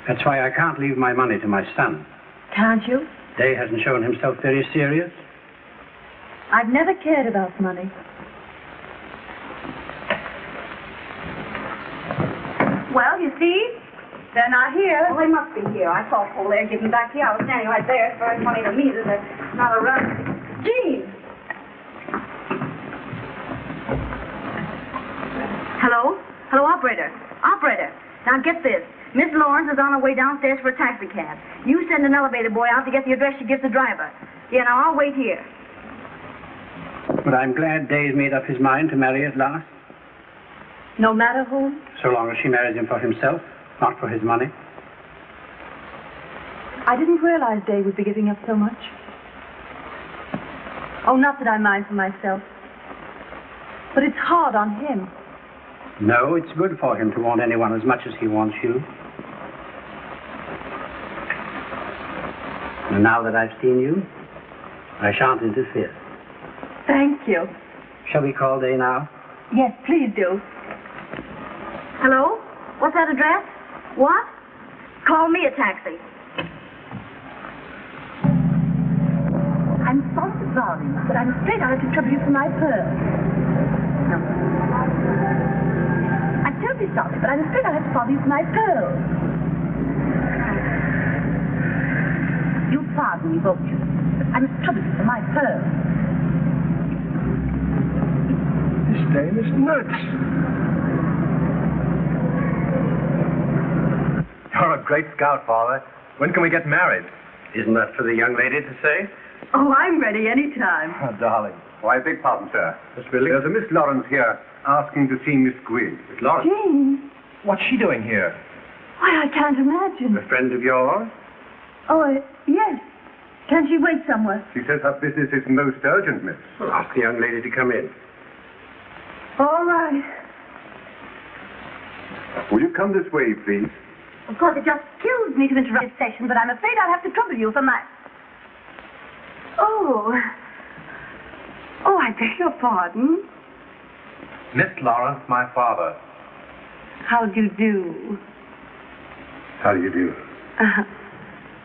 That's why I can't leave my money to my son. Can't you? Day hasn't shown himself very serious. I've never cared about money. Well, you see, they're not here. Well, they must be here. I saw Polaire give them back to you. I was standing right there. It's very funny to me that they're not around. Jean! Hello? Hello, operator. Operator. Now get this. Miss Lawrence is on her way downstairs for a taxi cab. You send an elevator boy out to get the address she gives the driver. Yeah, now I'll wait here. But I'm glad Day's made up his mind to marry at last. No matter whom? So long as she marries him for himself, not for his money. I didn't realize Day would be giving up so much. Oh, not that I mind for myself. But it's hard on him. No, it's good for him to want anyone as much as he wants you. And now that I've seen you, I shan't interfere. Thank you. Shall we call Day now? Yes, please do. Hello? What's that address? What? Call me a taxi. I'm sorry to bother you, but I'm afraid I'll have to trouble you for my pearl. No. I'm terribly sorry, but I'm afraid I'll have to bother you for my pearl. You'll pardon me, won't you? I must trouble you for my pearl. This Dame is nuts. You're a great scout, Father. When can we get married? Isn't that for the young lady to say? Oh, I'm ready any time. Oh, darling. Why, I beg pardon, sir. Miss Billy? There's a Miss Lawrence here asking to see Miss Gwynn. Miss Lawrence? Jean? What's she doing here? Why, I can't imagine. A friend of yours? Oh, yes. Can she wait somewhere? She says her business is most urgent, miss. Well, ask the young lady to come in. All right. Will you come this way, please? Of course, it just kills me to interrupt this session, but I'm afraid I'll have to trouble you for my... Oh, I beg your pardon. Miss Lawrence, my father. How do you do? How do you do?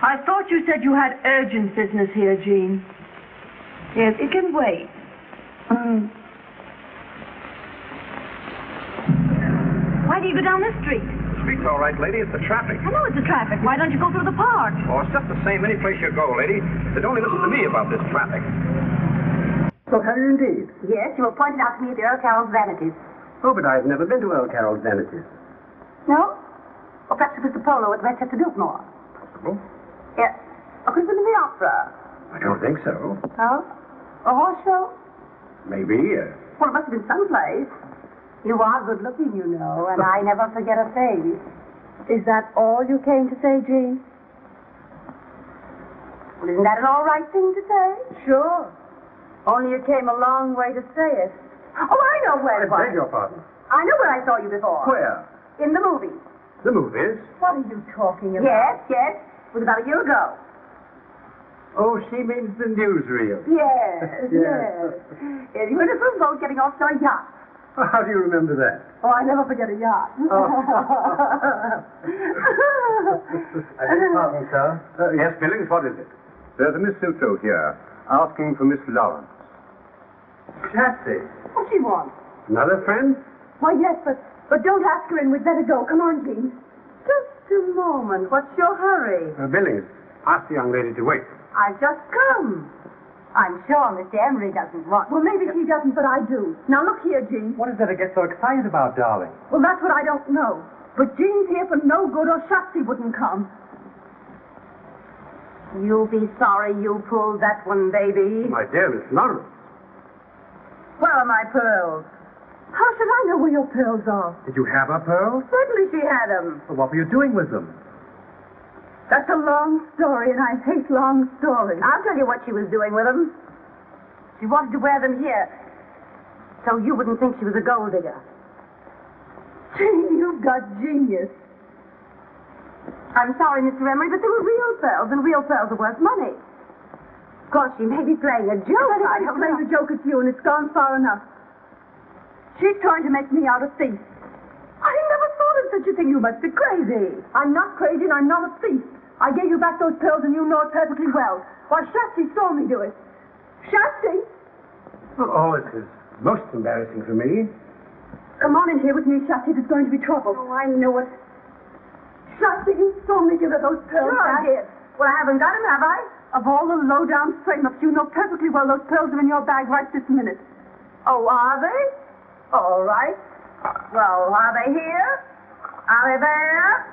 I thought you said you had urgent business here, Jean. Yes, it can wait. Why do you go down this street? The street's all right, lady. It's the traffic. I know it's the traffic. Why don't you go through the park? Oh, it's just the same any place you go, lady. But don't listen to me about this traffic. So have you indeed? Yes, you were pointed out to me at the Earl Carroll's Vanities. Oh, but I've never been to Earl Carroll's Vanities. No? Or perhaps Mr. Polo at Manchester Biltmore. Possible? Yes. Or could have been in the opera. I don't think so. Oh? A horse show? Maybe. Well, it must have been someplace. You are good looking, you know, and I never forget a face. Is that all you came to say, Jean? Well, isn't that an all right thing to say? Sure. Only you came a long way to say it. Oh, I know where it was. I beg your pardon. I know where I saw you before. Where? In the movies. The movies? What are you talking about? Yes, yes. It was about a year ago. Oh, she means the newsreel. Yes, yes. Yes, you were in a swim boat getting off to a yacht. How do you remember that? Oh, I never forget a yacht. Oh. I beg your pardon, sir. Yes, Billings, what is it? There's a Miss Sutro here, asking for Miss Lawrence. Chatsy. What she wants? Another friend? Why, yes, but don't ask her in. We'd better go. Come on, Jean. Just a moment. What's your hurry? Billings, ask the young lady to wait. I've just come. I'm sure Mr. Emery doesn't want... Well, maybe he doesn't, but I do. Now, look here, Jean. What is there to get so excited about, darling? Well, that's what I don't know. But Jean's here for no good, or Shotzi wouldn't come. You'll be sorry you pulled that one, baby. My dear Miss Lawrence. Where are my pearls? How should I know where your pearls are? Did you have her pearls? Certainly she had them. Well, what were you doing with them? That's a long story, and I hate long stories. I'll tell you what she was doing with them. She wanted to wear them here, so you wouldn't think she was a gold digger. Jean, you've got genius. I'm sorry, Mr. Emery, but they were real pearls, and real pearls are worth money. Of course, she may be playing a joke. I don't playing a joke at you, and it's gone far enough. She's trying to make me out a thief. I never thought of such a thing. You must be crazy. I'm not crazy, and I'm not a thief. I gave you back those pearls, and you know it perfectly well. Why, Shotzi saw me do it. Shotzi? Oh, it is most embarrassing for me. Come on in here with me, Shotzi. There's going to be trouble. Oh, I knew it. Shotzi, you saw me give her those pearls Sure back. I did. Well, I haven't got them, have I? Of all the low-down frame-ups, you know perfectly well those pearls are in your bag right this minute. Oh, are they? All right. Well, are they here? Are they there?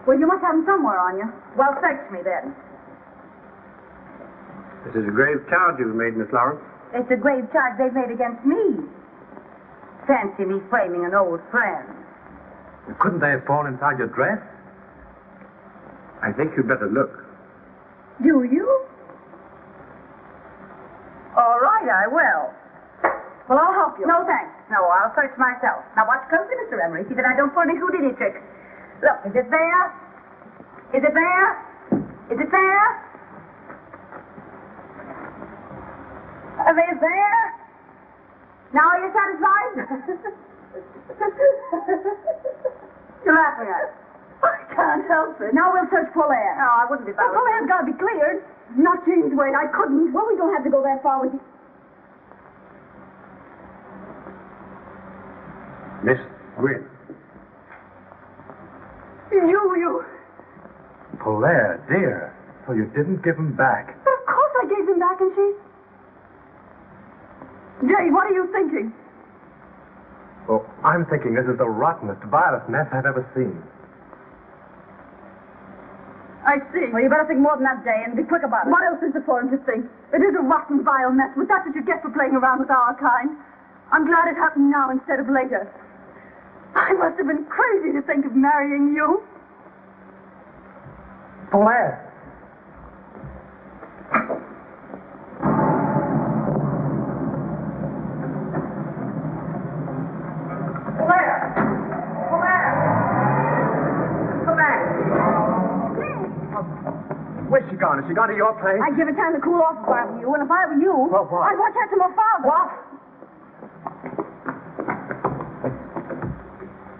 Well, you must have them somewhere on you. Well, search me then. This is a grave charge you've made, Miss Lawrence. It's a grave charge they've made against me. Fancy me framing an old friend. Couldn't they have fallen inside your dress? I think you'd better look. Do you? All right, I will. Well, I'll help you. No, thanks. No, I'll search myself. Now, watch closely, Mr. Emery. See that I don't pull any Houdini tricks. Look, is it there? Is it there? Is it there? Are they there? Now are you satisfied? You're laughing at it. I can't help it. Now we'll search Polaire. No, I wouldn't be Well, bothered. Polaire's got to be cleared. Not Jean's way. I couldn't. Well, we don't have to go that far with you. Miss Gwynn. You. Polaire, dear. So you didn't give them back. But of course I gave them back, and she... Jay, what are you thinking? Oh, I'm thinking this is the rottenest, vilest mess I've ever seen. I see. Well, you better think more than that, Jay, and be quick about it. What else is there for him to think? It is a rotten, vile mess, but that's what you get for playing around with our kind. I'm glad it happened now instead of later. I must have been crazy to think of marrying you. Polaire! Where's she gone? Has she gone to your place? I'd give it time to cool off if I were you, and if I were you, Well, what? I'd watch out for my father. What?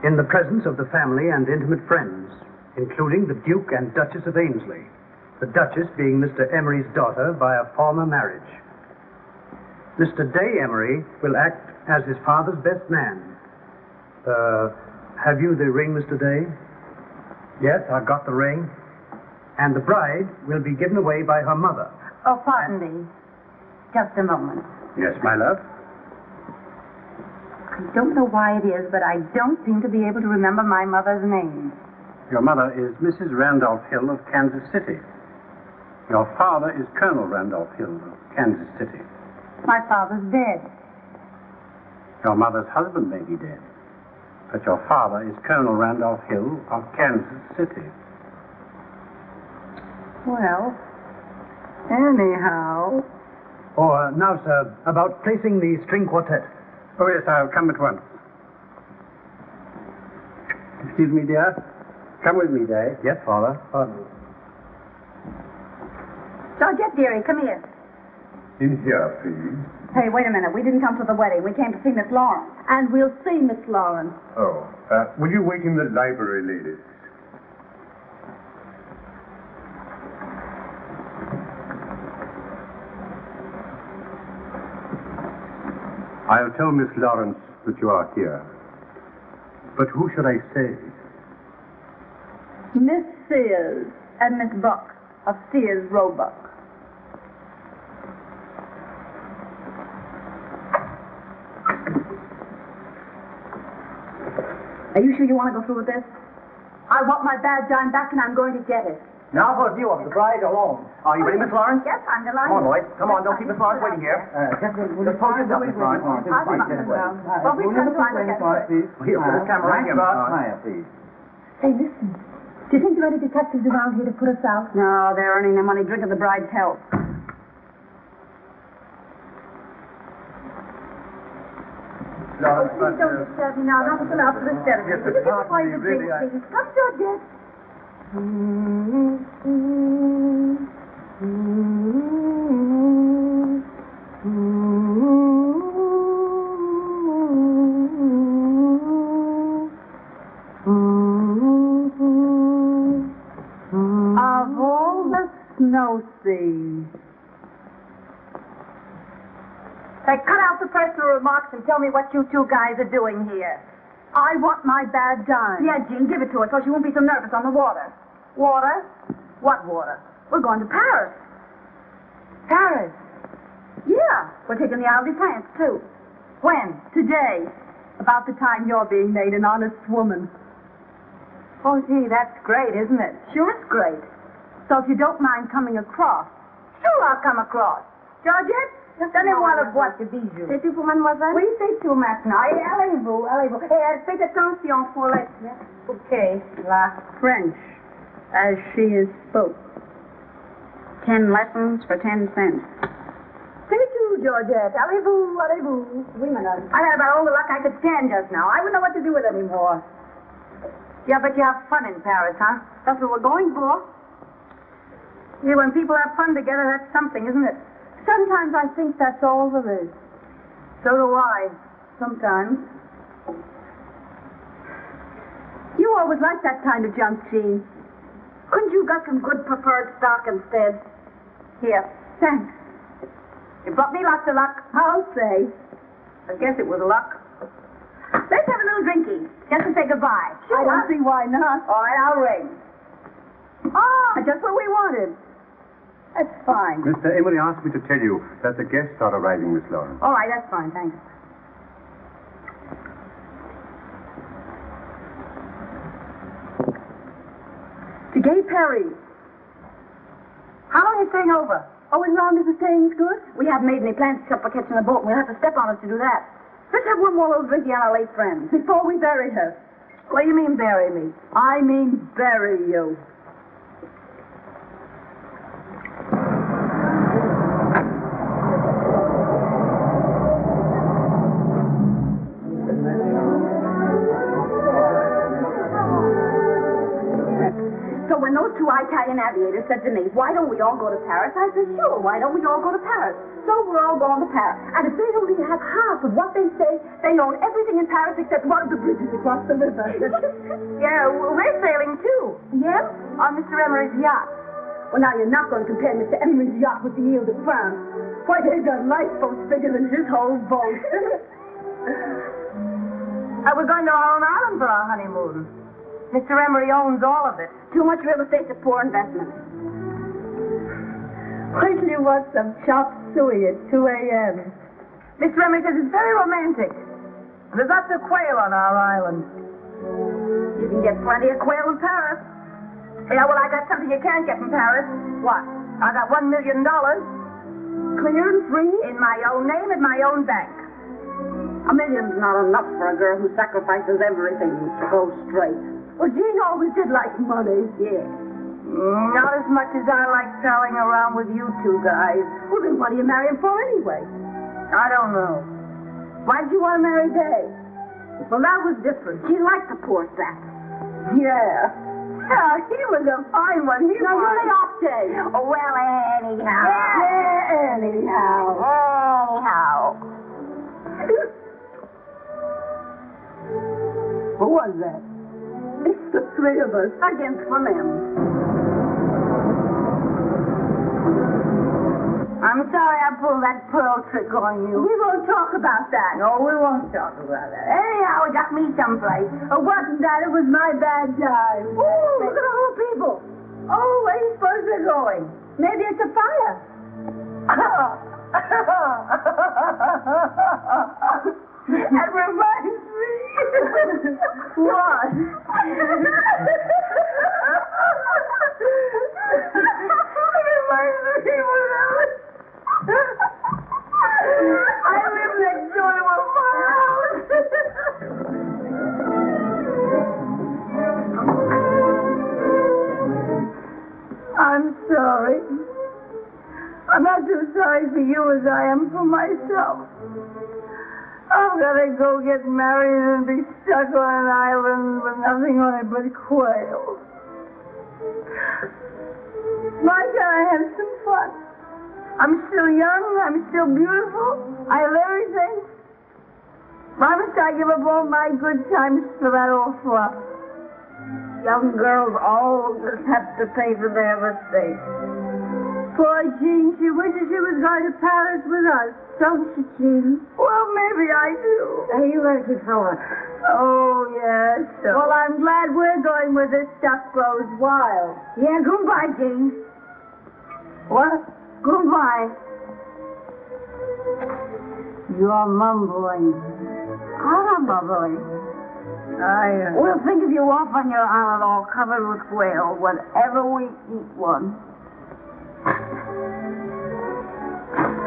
In the presence of the family and intimate friends, including the Duke and Duchess of Ainsley, the Duchess being Mr. Emery's daughter by a former marriage. Mr. Day Emery will act as his father's best man. Have you the ring, Mr. Day? Yes, I've got the ring. And the bride will be given away by her mother. Oh, pardon me. Just a moment. Yes, my love. I don't know why it is, but I don't seem to be able to remember my mother's name. Your mother is Mrs. Randolph Hill of Kansas City. Your father is Colonel Randolph Hill of Kansas City. My father's dead. Your mother's husband may be dead, but your father is Colonel Randolph Hill of Kansas City. Well, anyhow... Oh, now, sir, about placing the string quartet. Oh, yes, I'll come at once. Excuse me, dear. Come with me, Day. Yes, Father. Georgette, dearie, come here. In here, please. Hey, wait a minute. We didn't come to the wedding. We came to see Miss Lawrence. And we'll see Miss Lawrence. Oh, will you wait in the library, ladies? I'll tell Miss Lawrence that you are here. But who should I say? Miss Sears and Miss Buck of Sears Roebuck. Are you sure you want to go through with this? I want my bad dime back and I'm going to get it. Now for a view of the bride alone. Are you ready, Miss Lawrence? Yes, I'm delighted. Come on, boys. Come on, don't keep Miss Lawrence waiting here. Just hold yourself, Miss Lawrence. Well, we can find a guest. Here, put this camera right here, Miss Lawrence. please. Say, listen. Do you think there are any detectives around here to put us out? No, they're earning their money drinking the bride's health. Lawrence, Please don't disturb me now. Not until after the ceremony. Yes, but Would you pardon play me, the really, drink, please? Come, Georgette. Of all the snow seas. Say, cut out the personal remarks and tell me what you two guys are doing here. I want my bad dime. Yeah, Jean, give it to her so she won't be so nervous on the water. Water? What water? We're going to Paris. Paris? Yeah. We're taking the Isle de France, too. When? Today. About the time you're being made an honest woman. Oh, gee, that's great, isn't it? Sure, it's great. So if you don't mind coming across. Sure, I'll come across. Georgette? Donnez-moi le boîte de bijoux. C'est tout pour mademoiselle? Oui, c'est tout maintenant. Et allez-vous, allez-vous. Et faites attention pour les... Okay, la French, as she is spoke. 10 lessons for 10 cents. C'est tout, Georgette. Allez-vous, allez-vous. Oui, madame. I had about all the luck I could stand just now. I wouldn't know what to do with it anymore. Yeah, but you have fun in Paris, huh? That's what we're going for. Yeah, when people have fun together, that's something, isn't it? Sometimes I think that's all there is. So do I. Sometimes. You always liked that kind of junk, Jean. Couldn't you got some good preferred stock instead? Here. Thanks. You brought me lots of luck. I'll say. I guess it was luck. Let's have a little drinking, just to say goodbye. Sure. I don't see why not. All right, I'll ring. Ah, just what we wanted. That's fine. Mr. Emery asked me to tell you that the guests are arriving, Miss Lawrence. All right, that's fine, thanks. To Gay Perry. How long are you staying over? Oh, as long as the staying's good? We haven't made any plans except for catching a boat. We'll have to step on it to do that. Let's have one more little drinky on our late friends. Before we bury her. What do you mean, bury me? I mean, bury you. When those two Italian aviators said to me, why don't we all go to Paris? I said, sure, why don't we all go to Paris? So we're all going to Paris. And if they only have half of what they say, they own everything in Paris except one of the bridges across the river. Yeah, we're sailing too. Yeah? On Mr. Emery's yacht. Well, now you're not going to compare Mr. Emery's yacht with the Ile de France. Why, they've got lifeboats bigger than his whole boat. We're going to our own island for our honeymoon. Mr. Emery owns all of it. Too much real estate's a poor investment. Wait till you want some chop suey at 2 a.m. Mr. Emery says it's very romantic. There's lots of quail on our island. You can get plenty of quail in Paris. Yeah, well, I got something you can't get from Paris. What? I got $1 million. Clear and free? In my own name, in my own bank. $1 million's not enough for a girl who sacrifices everything to go straight. Well, Jean always did like money. Yeah. Not as much as I like prowling around with you two guys. Well, then what do you marry him for anyway? I don't know. Why did you want to marry Day? Well, that was different. She liked the poor sap. Yeah. Yeah, he was a fine one. Now, you lay off, Day. Oh, well, anyhow. Yeah, anyhow. Who was that? It's the three of us against them. I'm sorry I pulled that pearl trick on you. We won't talk about that. No, we won't talk about that. Anyhow, it got me someplace. It wasn't that. It was my bad time. Ooh, look at all the people. Oh, where do you suppose they're going? Maybe it's a fire. That reminds me. What? I live next door to a firehouse. I'm sorry. I'm not so sorry for you as I am for myself. I've got to go get married and be stuck on an island with nothing on it but quail. Why can't I have some fun? I'm still young, I'm still beautiful, I have everything. Why must I give up all my good times for that old fluff? Young girls always have to pay for their mistakes. Poor Jean, she wishes she was going to Paris with us, don't you, Jean? Well, maybe I do. Hey, you lucky fella. Oh, yes. Well, I'm glad we're going where this stuff grows wild. Yeah, goodbye, Jean. What? Goodbye. You're mumbling. I'm not mumbling. We'll think of you off on your island all covered with quail whenever we eat one.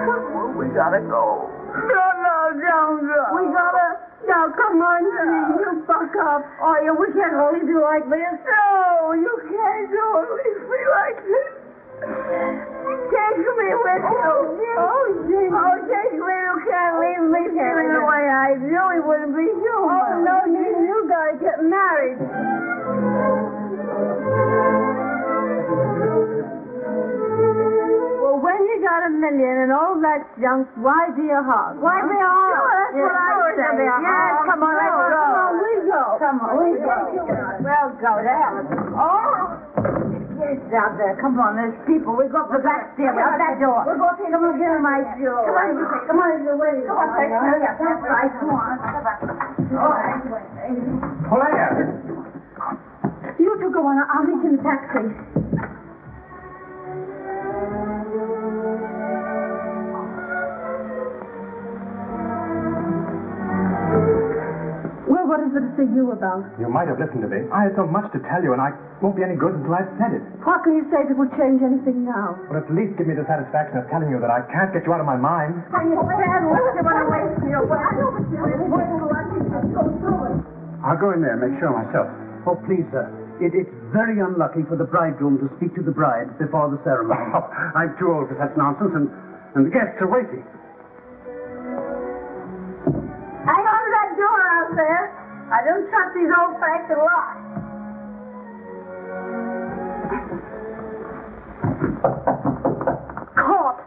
Well, we gotta go. No, don't go. We gotta... Now, come on, Jean, you buck up. Oh, yeah, we can't leave you like this. No, you can't go and leave me like this. Take me with you. Oh, Jean. Oh, take me. You can't leave me feeling the way I do. It wouldn't be human. Oh, no, Jean, you gotta get married. Well, when you got $1 million and all that junk, why be a hog? Why be a hog? That's what I say. Yes, come on, let's go. Come on, we go. Come on, we go. We'll go there. Oh! Yes, out there. Come on, there's people. We go up the back stairway, out that door. We'll go take them again, my shoe. Come on, Come on, you're waiting. Come on, hurry up. That's right. Come on. All right. Claire! You two go on. I'll meet you in the taxi. Well, what is it to see you about? You might have listened to me. I had so much to tell you, and I won't be any good until I've said it. What can you say that will change anything now? But at least give me the satisfaction of telling you that I can't get you out of my mind. I'll go in there and make sure myself. Oh, please, sir. It's very unlucky for the bridegroom to speak to the bride before the ceremony. Oh, I'm too old for such nonsense, and the guests are waiting. Hang on to that door out there. I don't trust these old-fashioned locks. Caught.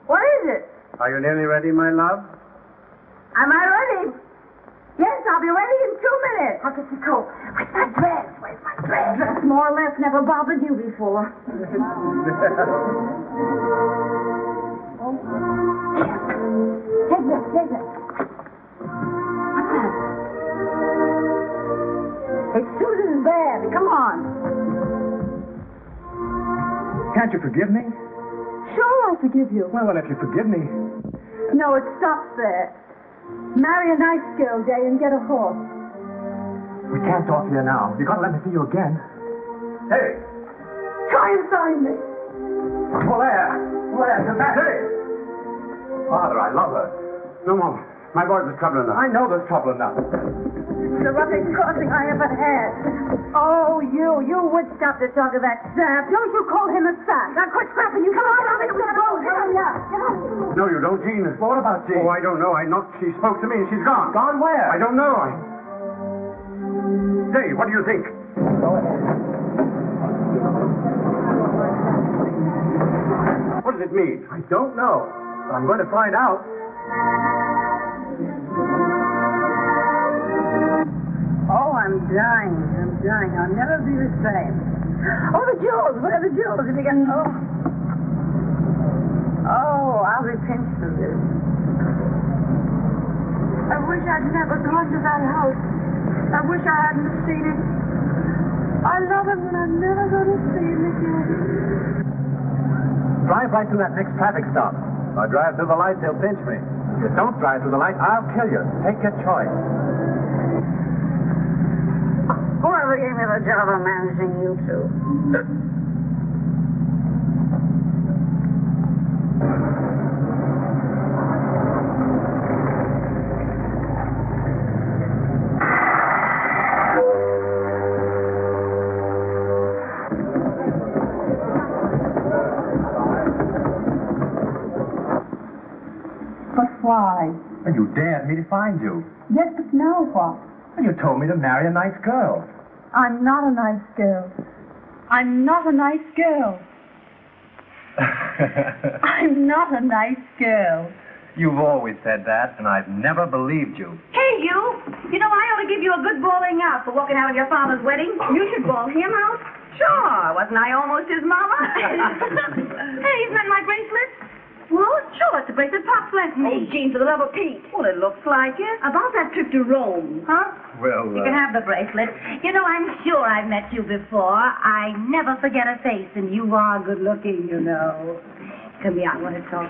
What is it? Are you nearly ready, my love? Am I ready? Yes, I'll be ready in 2 minutes. I'll get your coat. Where's my dress? Where's my dress? Dress more or less never bothered you before. Take this, take this. What's that? It's Susan's bed. Come on. Can't you forgive me? Sure, I forgive you. Well, if you forgive me... No, it stops there. Marry a nice girl, Day, and get a horse. We can't talk here now. You gotta let me see you again. Hey! Try and find me. Blair, come back. Hey! Father, I love her. No, Mom. My boy's in trouble enough. I know there's trouble enough. The roughest crossing I ever had. Oh, you would stop to talk of that sap. Don't you call him a sap. Now quit scrapping. You come on, I'll make a boat. Hurry up. Get on. No, you don't, Jean. What about Jean? Oh, I don't know. She spoke to me and she's gone. Gone where? I don't know. Say, what do you think? Go ahead. What does it mean? I don't know. But I'm going to find out. Oh, I'm dying. I'll never be the same. Oh, the jewels. Where are the jewels? If you get... Oh, I'll be pinched for this. I wish I'd never gone to that house. I wish I hadn't seen it. I love him, and I'm never going to see him again. Drive right through that next traffic stop. If I drive through the light, they'll pinch me. If you don't drive through the light, I'll kill you. Take your choice. Whoever gave me the job of managing you two? But why? And you dared me to find you. Yes, but now what? And you told me to marry a nice girl. I'm not a nice girl. I'm not a nice girl. I'm not a nice girl. You've always said that, and I've never believed you. Hey, you! You know, I ought to give you a good bawling out for walking out of your father's wedding. You should bawl him out. Sure, wasn't I almost his mama? Hey, isn't that my bracelet? Well, sure, it's a bracelet Pop lent me. Oh, Jean, for the love of Pete. Well, it looks like it. About that trip to Rome. Huh? Well, You can have the bracelet. You know, I'm sure I've met you before. I never forget a face, and you are good looking, you know. Come here, I want to talk.